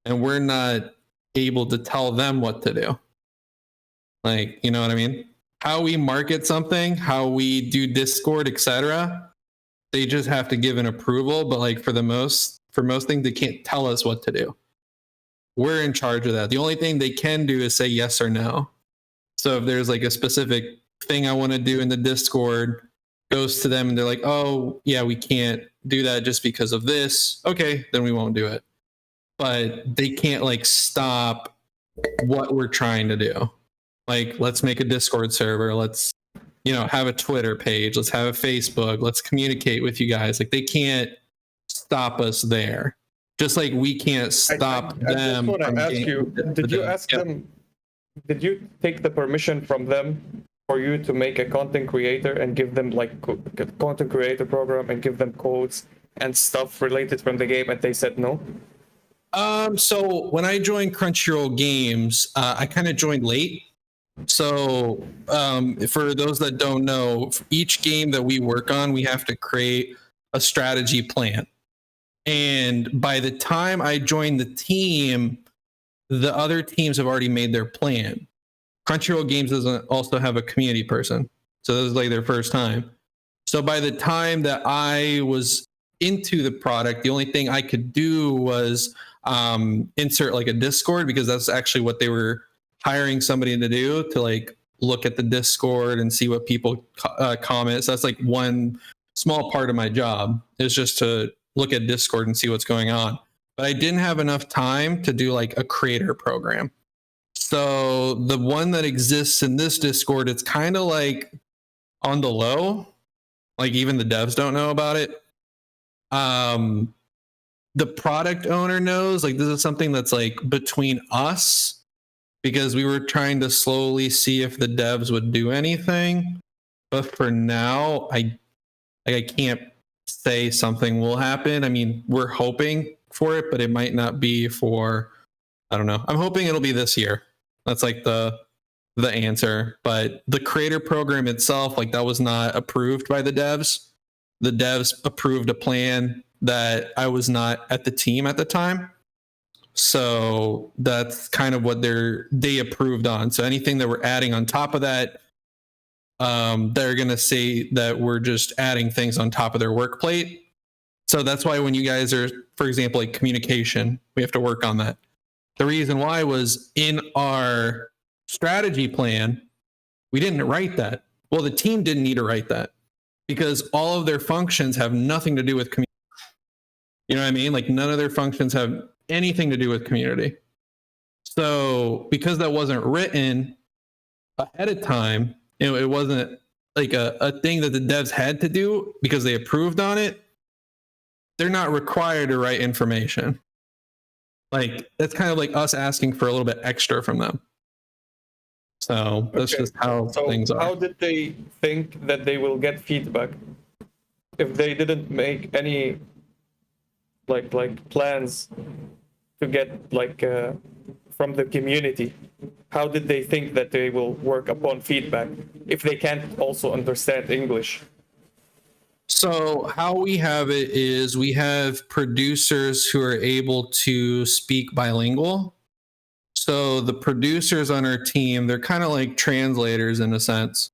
And we're not able to tell them what to do. Like, you know what I mean? How we market something, how we do Discord, etc. They just have to give an approval, but like for most things, they can't tell us what to do. We're in charge of that. The only thing they can do is say yes or no. So if there's like a specific thing I want to do in the Discord, goes to them and they're like, oh yeah, we can't do that just because of this. Okay, then we won't do it. But they can't like stop what we're trying to do. Like, let's make a Discord server. Let's, you know, have a Twitter page. Let's have a Facebook. Let's communicate with you guys. Like, they can't stop us there. Just like we can't stop them. I just want to ask you, did you ask Yep. them, did you take the permission from them for you to make a content creator and give them like a content creator program and give them codes and stuff related from the game, and they said no? So when I joined Crunchyroll Games, I kind of joined late. So for those that don't know, for each game that we work on, we have to create a strategy plan. And by the time I joined the team, the other teams have already made their plan. Crunchyroll Games doesn't also have a community person. So this is like their first time. So by the time that I was into the product, the only thing I could do was insert like a Discord, because that's actually what they were hiring somebody to do, to like look at the Discord and see what people comment. So that's like one small part of my job, is just to look at Discord and see what's going on. But I didn't have enough time to do like a creator program. So the one that exists in this Discord, it's kind of like on the low. Like even the devs don't know about it. The product owner knows. Like this is something that's like between us, because we were trying to slowly see if the devs would do anything. But for now, I can't say something will happen. I mean, we're hoping for it, but it might not be for, I don't know. I'm hoping it'll be this year. That's like the answer. But the creator program itself, like that was not approved by the devs. The devs approved a plan that I was not at the team at the time. So that's kind of what they approved on. So anything that we're adding on top of that, they're going to say that we're just adding things on top of their work plate. So that's why when you guys are, for example, like communication, we have to work on that. The reason why was in our strategy plan, we didn't write that. Well, the team didn't need to write that because all of their functions have nothing to do with community. You know what I mean? Like none of their functions have anything to do with community. So because that wasn't written ahead of time, it wasn't like a thing that the devs had to do because they approved on it. They're not required to write information. Like that's kind of like us asking for a little bit extra from them. So that's just how things are. How did they think that they will get feedback if they didn't make any like plans to get like from the community? How did they think that they will work upon feedback if they can't also understand English? So how we have it is we have producers who are able to speak bilingual. So the producers on our team, they're kind of like translators in a sense.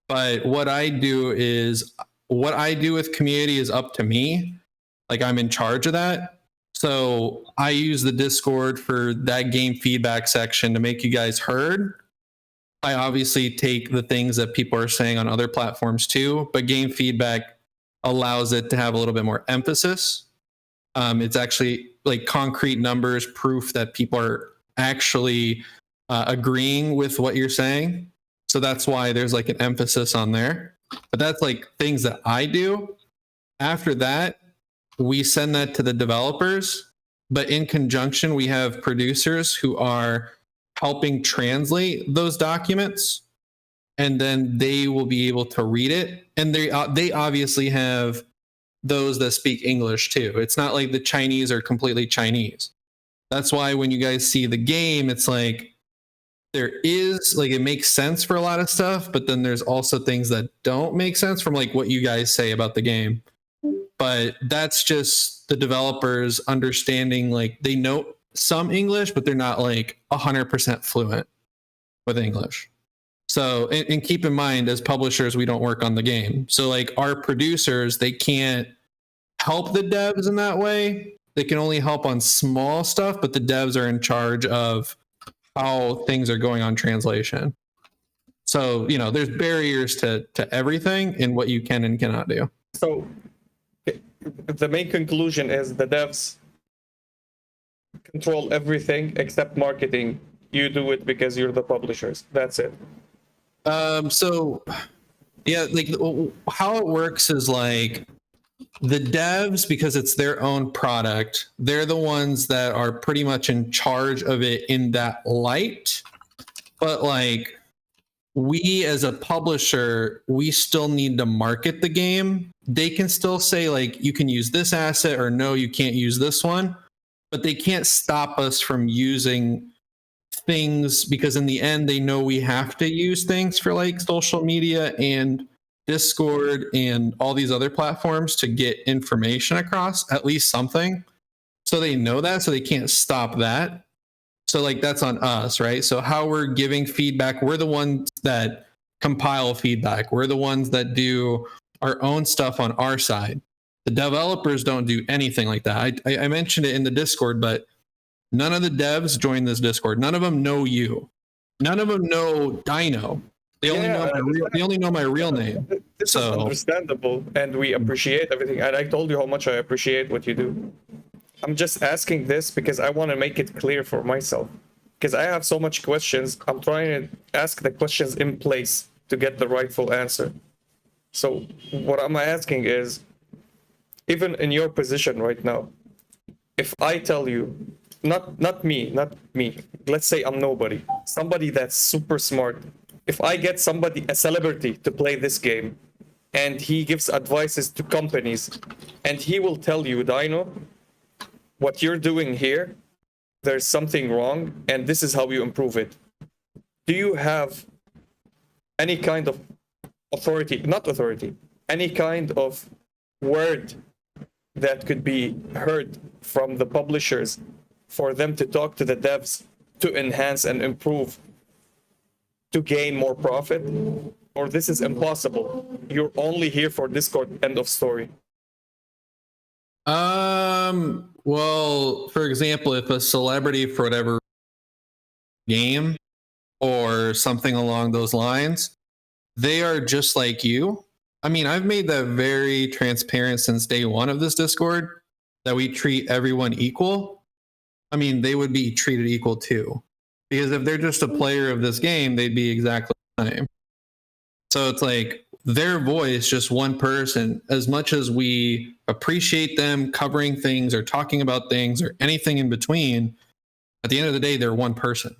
But what I do with community is up to me. Like I'm in charge of that. So I use the Discord for that game feedback section to make you guys heard. I obviously take the things that people are saying on other platforms too, but game feedback allows it to have a little bit more emphasis. It's actually like concrete numbers, proof that people are actually agreeing with what you're saying. So that's why there's like an emphasis on there. But that's like things that I do. After that, we send that to the developers, but in conjunction, we have producers who are helping translate those documents, and then they will be able to read it. And they obviously have those that speak English too. It's not like the Chinese are completely Chinese. That's why when you guys see the game, it's like there is like it makes sense for a lot of stuff, but then there's also things that don't make sense from like what you guys say about the game. But that's just the developers understanding, like they know some English, but they're not like 100% fluent with English. So, and keep in mind, as publishers, we don't work on the game. So like our producers, they can't help the devs in that way. They can only help on small stuff, but the devs are in charge of how things are going on translation. So, you know, there's barriers to everything in what you can and cannot do. So the main conclusion is the devs control everything except marketing. You do it because you're the publishers. That's it. So yeah, like how it works is like the devs, because it's their own product, they're the ones that are pretty much in charge of it in that light. But like we as a publisher, we still need to market the game. They can still say like, you can use this asset or no, you can't use this one, but they can't stop us from using things because in the end, they know we have to use things for like social media and Discord and all these other platforms to get information across, at least something. So they know that, so they can't stop that. So like that's on us, right? So how we're giving feedback, we're the ones that compile feedback. We're the ones that do our own stuff on our side. The developers don't do anything like that. I mentioned it in the Discord, but none of the devs join this Discord. None of them know you. None of them know Dino. They only know my they only know my real name. This is So understandable, and we appreciate everything. And I told you how much I appreciate what you do. I'm just asking this because I want to make it clear for myself. Because I have so much questions, I'm trying to ask the questions in place to get the rightful answer. So what I'm asking is, even in your position right now, if I tell you, not me, let's say I'm nobody, somebody that's super smart. If I get somebody, a celebrity, to play this game, and he gives advices to companies, and he will tell you, Dino, what you're doing here, there's something wrong, and this is how you improve it. Do you have any kind of any kind of word that could be heard from the publishers for them to talk to the devs to enhance and improve, to gain more profit? Or this is impossible? You're only here for Discord, end of story. Well, for example, if a celebrity for whatever game or something along those lines, they are just like you. I mean, I've made that very transparent since day one of this Discord, that we treat everyone equal. I mean, they would be treated equal too, because if they're just a player of this game, they'd be exactly the same. So it's like their voice, just one person, as much as we appreciate them covering things or talking about things or anything in between, at the end of the day, they're one person,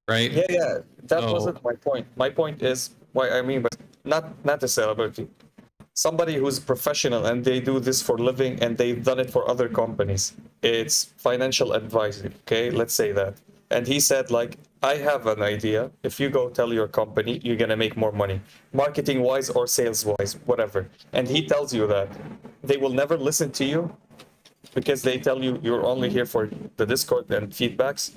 right? Yeah. That wasn't my point. My point is what I mean, but not a celebrity. Somebody who's professional and they do this for living and they've done it for other companies. It's financial advisory, okay? Let's say that. And he said, like, I have an idea. If you go tell your company, you're going to make more money, marketing-wise or sales-wise, whatever. And he tells you that. They will never listen to you because they tell you you're only here for the Discord and feedbacks.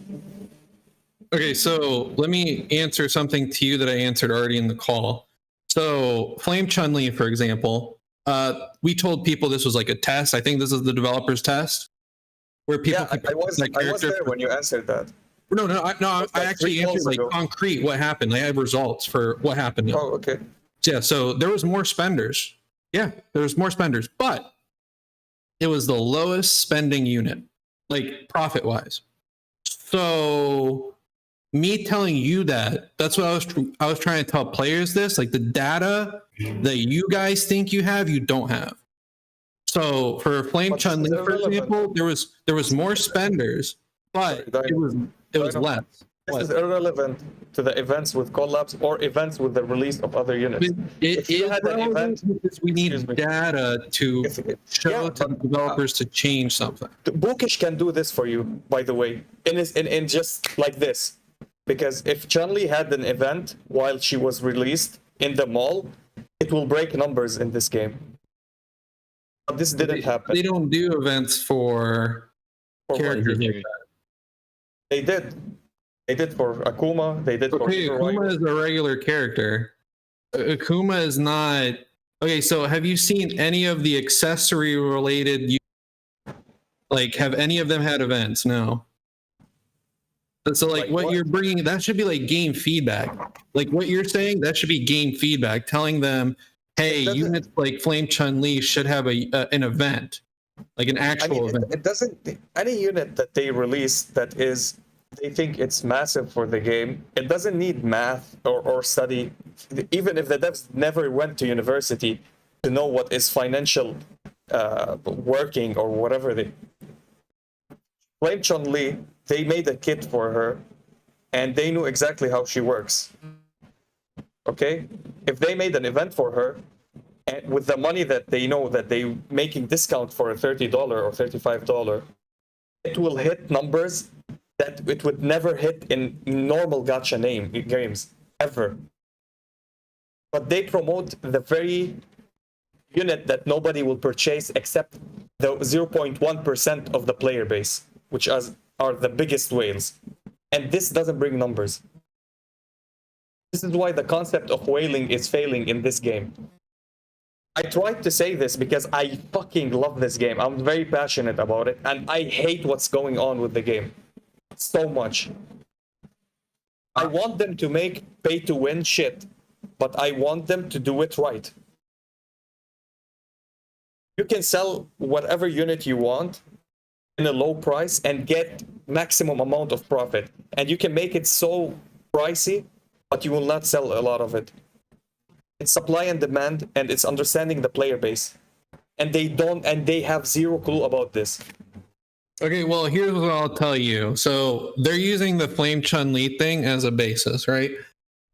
Okay, so let me answer something to you that I answered already in the call. So Flame Chun-Li, for example, we told people this was like a test. I think this is the developer's test, where people. Yeah, I was there when you answered that. No, I actually answered like concrete what happened. I have results for what happened. Oh, okay. Yeah, so there was more spenders. Yeah, there was more spenders, but it was the lowest spending unit, like profit-wise. So me telling you that's what I was trying to tell players this, like the data that you guys think you have, you don't have. So for Flame Chun-Li, for example, there was more spenders, but it was less. This is irrelevant to the events with collabs or events with the release of other units. It is relevant because we need data to show to the developers to change something. Bookish can do this for you, by the way, in just like this. Because if Chun-Li had an event while she was released in the mall, it will break numbers in this game. But this didn't happen. They don't do events for characters like that. They did. They did for Akuma. They did for Akuma is a regular character. Akuma is not. Okay, so have you seen any of the accessory related? Like, have any of them had events? No. So, like what you're bringing, that should be like game feedback. Like what you're saying, that should be game feedback, telling them, hey, units like Flame Chun-Li should have an event, like an actual event. It doesn't. Any unit that they release that is, they think it's massive for the game, it doesn't need math or study. Even if the devs never went to university to know what is financial working or whatever. Flame Chun-Li, they made a kit for her and they knew exactly how she works. Okay? If they made an event for her, and with the money that they know that they making discount for a $30 or $35, it will hit numbers that it would never hit in normal gacha games, ever. But they promote the very unit that nobody will purchase except the 0.1% of the player base, which are the biggest whales. And this doesn't bring numbers. This is why the concept of whaling is failing in this game. I tried to say this because I fucking love this game. I'm very passionate about it, and I hate what's going on with the game so much. I want them to make pay-to-win shit but I want them to do it right. You can sell whatever unit you want in a low price and get maximum amount of profit. And you can make it so pricey, but you will not sell a lot of it. It's supply and demand, and it's understanding the player base. And they have zero clue about this. Okay, well, here's what I'll tell you. So they're using the Flame Chun-Li thing as a basis, right?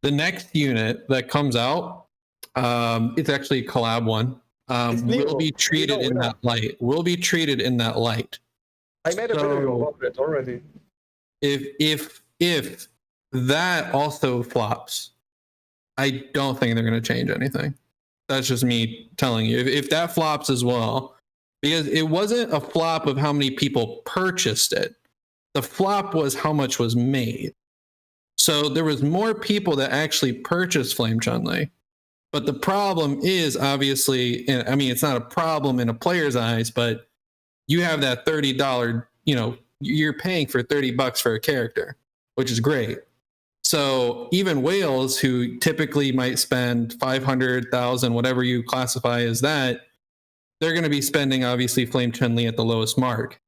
The next unit that comes out, it's actually a collab one, will be treated in that light. Will be treated in that light. I made a video about it already. If that also flops, I don't think they're going to change anything. That's just me telling you. If that flops as well, because it wasn't a flop of how many people purchased it. The flop was how much was made. So there was more people that actually purchased Flame Chun-Li. But the problem is obviously, I mean, it's not a problem in a player's eyes, but you have that $30, you're paying for $30 for a character, which is great. So even whales who typically might spend 500,000, whatever you classify as that, they're going to be spending obviously Flame Chun-Li at the lowest mark.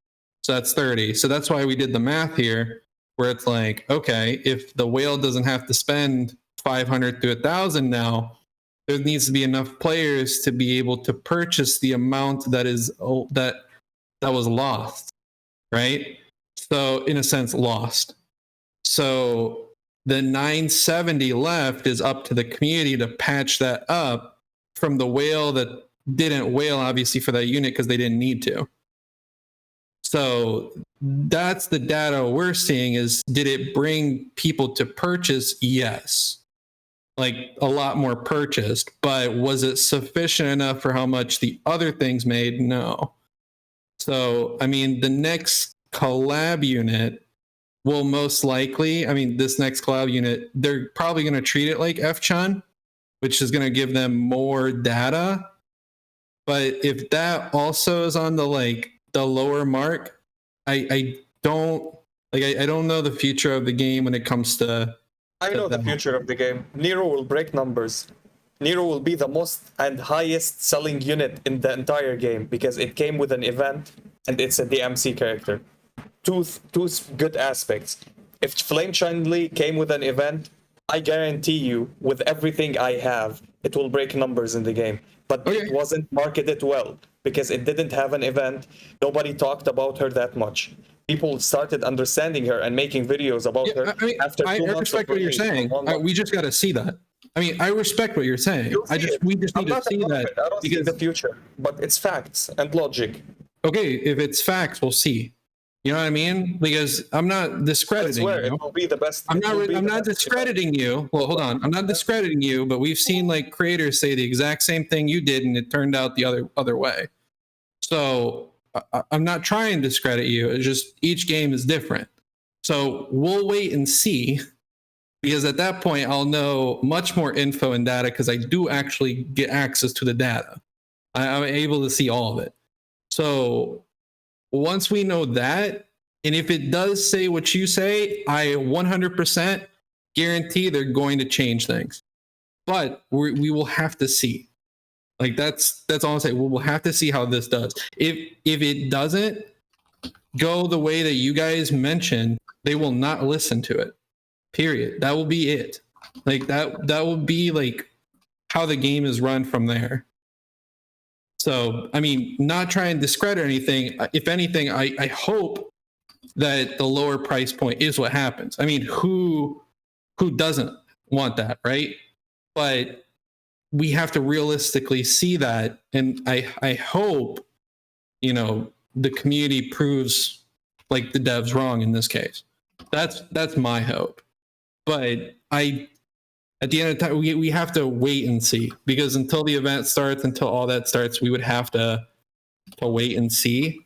So that's 30. So that's why we did the math here, where it's like, okay, if the whale doesn't have to spend 500 to 1,000 now, there needs to be enough players to be able to purchase the amount that was lost, right? So in a sense, lost. So the 970 left is up to the community to patch that up from the whale that didn't whale, obviously, for that unit because they didn't need to. So that's the data we're seeing is, did it bring people to purchase? Yes. Like a lot more purchased, but was it sufficient enough for how much the other things made? No. So, I mean, the next collab unit will most likely, this next collab unit, they're probably going to treat it like F-Chun, which is going to give them more data. But if that also is on the lower mark, I don't know the future of the game when it comes to. I know the future of the game. Nero will break numbers. Nero will be the most and highest selling unit in the entire game because it came with an event and it's a DMC character. Two good aspects. If Flame Chun-Li came with an event, I guarantee you, with everything I have, it will break numbers in the game. But it wasn't marketed well because it didn't have an event. Nobody talked about her that much. People started understanding her and making videos about her after 2 months. I respect what you're saying. We just got to see that. I respect what you're saying. We just need to see that. I don't see the future, but it's facts and logic. Okay, if it's facts, we'll see. You know what I mean? Because I'm not discrediting you. It will be the best. I'm not discrediting you. Well, hold on. I'm not discrediting you, but we've seen creators say the exact same thing you did, and it turned out the other way. So I'm not trying to discredit you. It's just each game is different. So we'll wait and see, because at that point I'll know much more info and data because I do actually get access to the data. I'm able to see all of it. So once we know that, and if it does say what you say, I 100% guarantee they're going to change things. But we will have to see. That's all I'm saying. We'll have to see how this does. If it doesn't go the way that you guys mentioned, they will not listen to it. Period. That will be it. That will be how the game is run from there. So, not trying to discredit anything. If anything, I hope that the lower price point is what happens. Who doesn't want that, right? But we have to realistically see that, and I hope, the community proves the devs wrong in this case. That's my hope. But at the end of the time, we have to wait and see, because until the event starts, until all that starts, we would have to wait and see.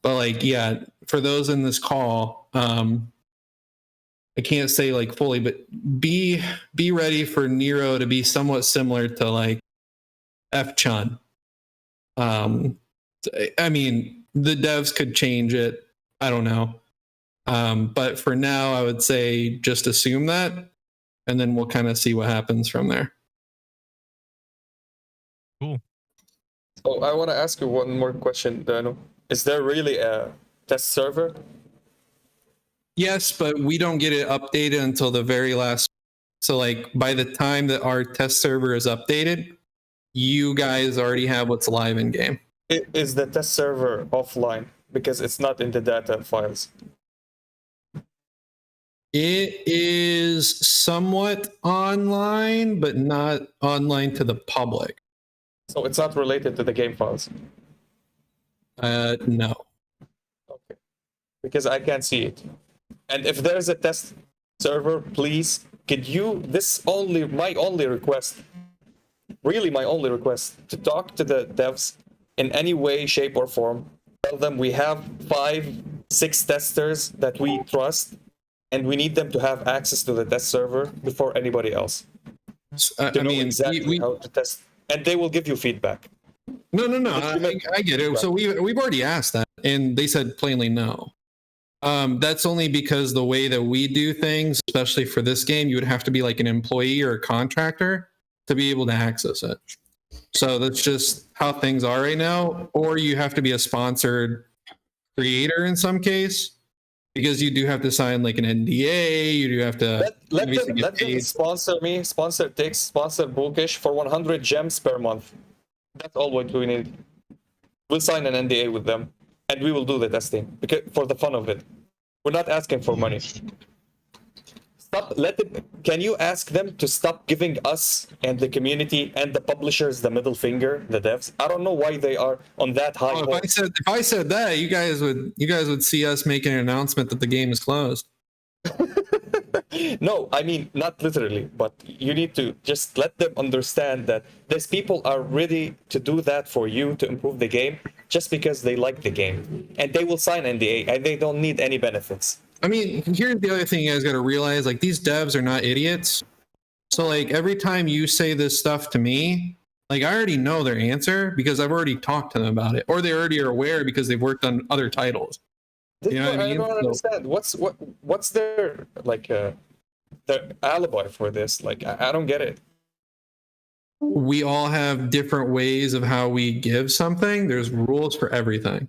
But for those in this call, I can't say fully, but be ready for Nero to be somewhat similar to F-Chun. The devs could change it. I don't know. But for now, I would say just assume that, and then we'll kind of see what happens from there. Cool. So I want to ask you one more question, Dano. Is there really a test server? Yes, but we don't get it updated until the very last. So like by the time that our test server is updated, you guys already have what's live in game. Is the test server offline because it's not in the data files? It is somewhat online, but not online to the public. So it's not related to the game files. No. Okay. Because I can't see it. And if there's a test server, please, could you, this only, my only request, really my only request, to talk to the devs in any way, shape, or form. Tell them we have 5, 6 testers that we trust, and we need them to have access to the test server before anybody else. I To know mean, exactly how to test, and they will give you feedback. No. I get it. So we've already asked that, and they said plainly no. That's only because the way that we do things, especially for this game, you would have to be like an employee or a contractor to be able to access it. So that's just how things are right now. Or you have to be a sponsored creator in some case, because you do have to sign like an NDA. You do have to Let them sponsor me, sponsor Tix, sponsor Bookish for 100 gems per month. That's all what we need. We'll sign an NDA with them, and we will do the testing because for the fun of it. We're not asking for money. Can you ask them to stop giving us and the community and the publishers the middle finger, the devs? I don't know why they are on that high. Oh, if I said that, you guys would see us making an announcement that the game is closed. No, I mean not literally, but you need to just let them understand that these people are ready to do that for you to improve the game just because they like the game, and they will sign NDA and they don't need any benefits. I mean, here's the other thing you guys got to realize: like these devs are not idiots. So like every time you say this stuff to me, like I already know their answer because I've already talked to them about it, or they already are aware because they've worked on other titles. You know what I mean? don't understand. What's their like their alibi for this? Like I don't get it. We all have different ways of how we give something. There's rules for everything.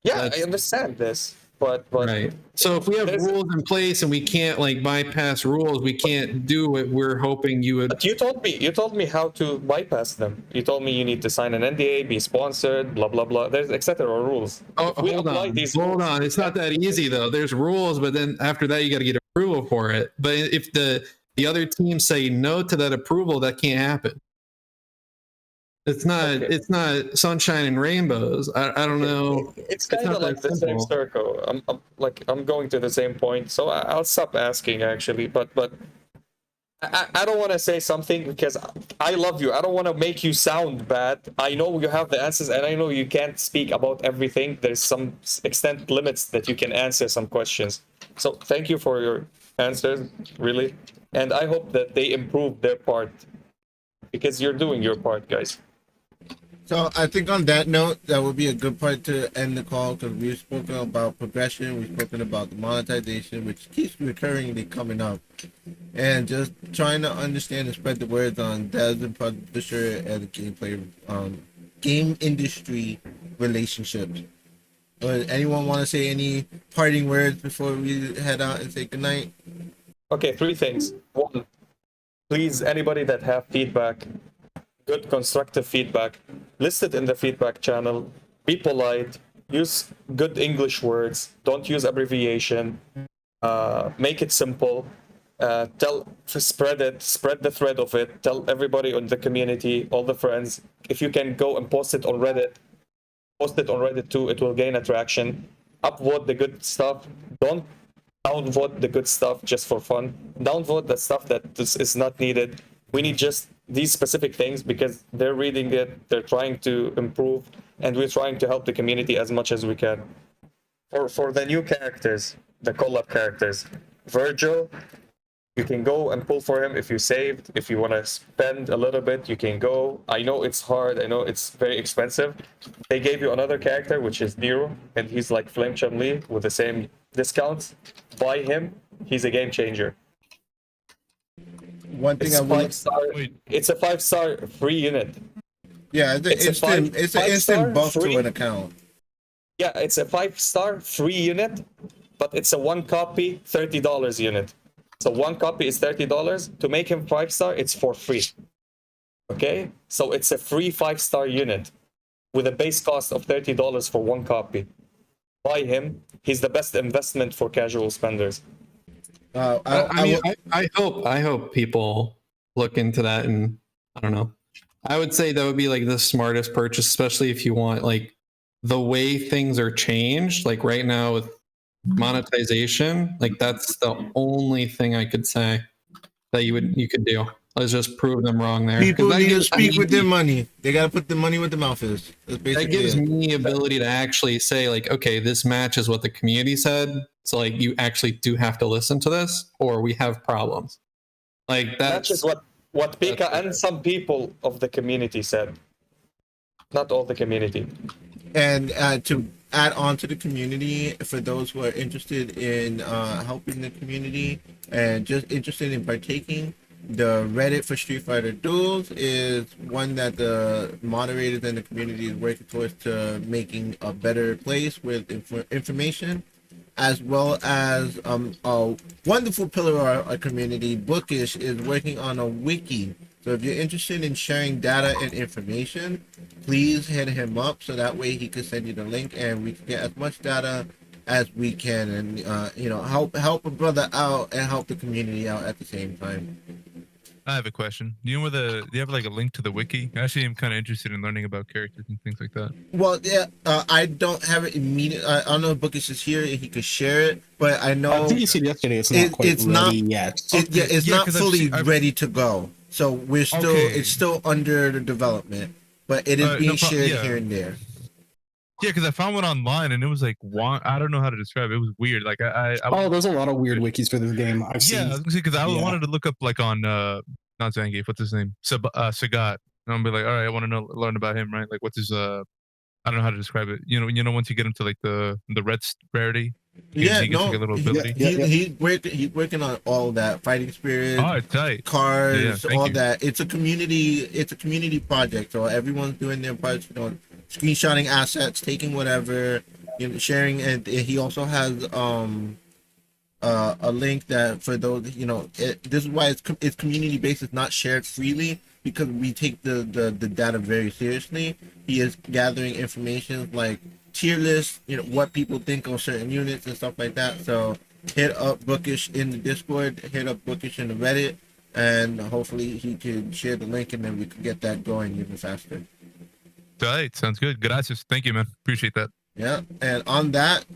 Yeah, I understand this, but right. So if we have rules in place and we can't like bypass rules, we can't do what we're hoping you would. But you told me how to bypass them. You told me you need to sign an NDA, be sponsored, blah blah blah. There's etc. rules. Oh, hold on. It's not that easy though. There's rules, but then after that you got to get approval for it. But if the other teams say no to that approval, that can't happen. It's not sunshine and rainbows. I don't know. It's kind of like the same circle. I'm going to the same point, so I'll stop asking actually. But I don't want to say something because I love you. I don't want to make you sound bad. I know you have the answers, and I know you can't speak about everything. There's some extent limits that you can answer some questions. So thank you for your answers, really, and I hope that they improve their part because you're doing your part, guys. So I think on that note, that would be a good part to end the call because we've spoken about progression, we've spoken about the monetization, which keeps recurringly coming up, and just trying to understand and spread the words on devs and publisher and the gameplay, game industry relationships. Anyone want to say any parting words before we head out and say goodnight? Okay, 3 things. 1, please, anybody that have feedback, good constructive feedback, list it in the feedback channel. Be polite, use good English words, don't use abbreviation, make it simple, spread the thread of it, tell everybody on the community, all the friends. If you can go and post it on Reddit too, it will gain attraction. Upvote the good stuff, don't downvote the good stuff just for fun. Downvote the stuff that is not needed. We need just these specific things because they're reading it, they're trying to improve, and we're trying to help the community as much as we can. For the new characters, the collab characters, Virgil, you can go and pull for him if you saved. If you want to spend a little bit, you can go. I know it's hard, I know it's very expensive. They gave you another character, which is Nero, and he's like Flame Chun-Li with the same discounts. Buy him, he's a game changer. One thing It's a 5-star free unit. Yeah, It's a it's an five-star instant buff to free. an account. Yeah, it's a 5-star free unit, but it's a one copy $30 unit. So one copy is $30. To make him 5-star, it's for free. Okay, so it's a free 5-star unit with a base cost of $30 for one copy. Buy him. He's the best investment for casual spenders. I hope people look into that, and I don't know. I would say that would be like the smartest purchase, especially if you want like the way things are changed, like right now with monetization. Like that's the only thing I could say that you could do. Let's just prove them wrong there. 'Cause People that need to gives speak me- with their money. They gotta put the money where the mouth is. That's that basically gives it. me ability to actually say like, okay, this matches what the community said. So like you actually do have to listen to this, or we have problems. Like That's that's just what Pika that's and some people of the community said. Not all the community. And to add on to the community, for those who are interested in helping the community and just interested in partaking, the Reddit for Street Fighter Duels is one that the moderators and the community is working towards to making a better place with information, as well as a wonderful pillar of our community, Bookish, is working on a wiki. So if you're interested in sharing data and information, please hit him up so that way he can send you the link and we can get as much data as we can, and help a brother out and help the community out at the same time. I have a question. Do you know do you have like a link to the wiki? Actually, I'm kind of interested in learning about characters and things like that. Well, yeah, I don't have it immediate. I don't know if Bookish is here and he could share it, but I know I think you said yesterday it's not quite it's ready not yet. it's Yeah, not 'cause fully I've ready to go. So we're still Okay. it's still under the development, but it is No being prob- shared yeah. here and there. Yeah, because I found one online and it was like I don't know how to describe it. It was weird. Like I Oh, there's a lot of weird wikis for this game. I've yeah, I seen. was gonna say because I Yeah. wanted to look up like on not Zangief, what's his name? Sagat. And I'm be like, all right, I want to learn about him, right? Like what's his I don't know how to describe it. You know, once you get into like the rarity, Yeah, he gets no, like a little ability. he's working on all that, fighting spirit, Oh, it's tight. cars, thank all you. that. It's a community project, so everyone's doing their parts, screenshotting assets, taking whatever, sharing, and he also has a link that for those, this is why it's community based. It's not shared freely because we take the data very seriously. He is gathering information like tier lists, what people think on certain units and stuff like that. So hit up Bookish in the Discord, hit up Bookish in the Reddit, and hopefully he could share the link and then we could get that going even faster. Tight. Sounds good. Gracias. Thank you, man. Appreciate that. Yeah, and on that,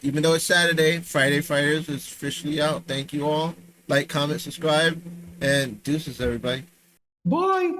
even though it's Saturday, Friday Fighters is officially out. Thank you all. Like, comment, subscribe, and deuces, everybody. Bye.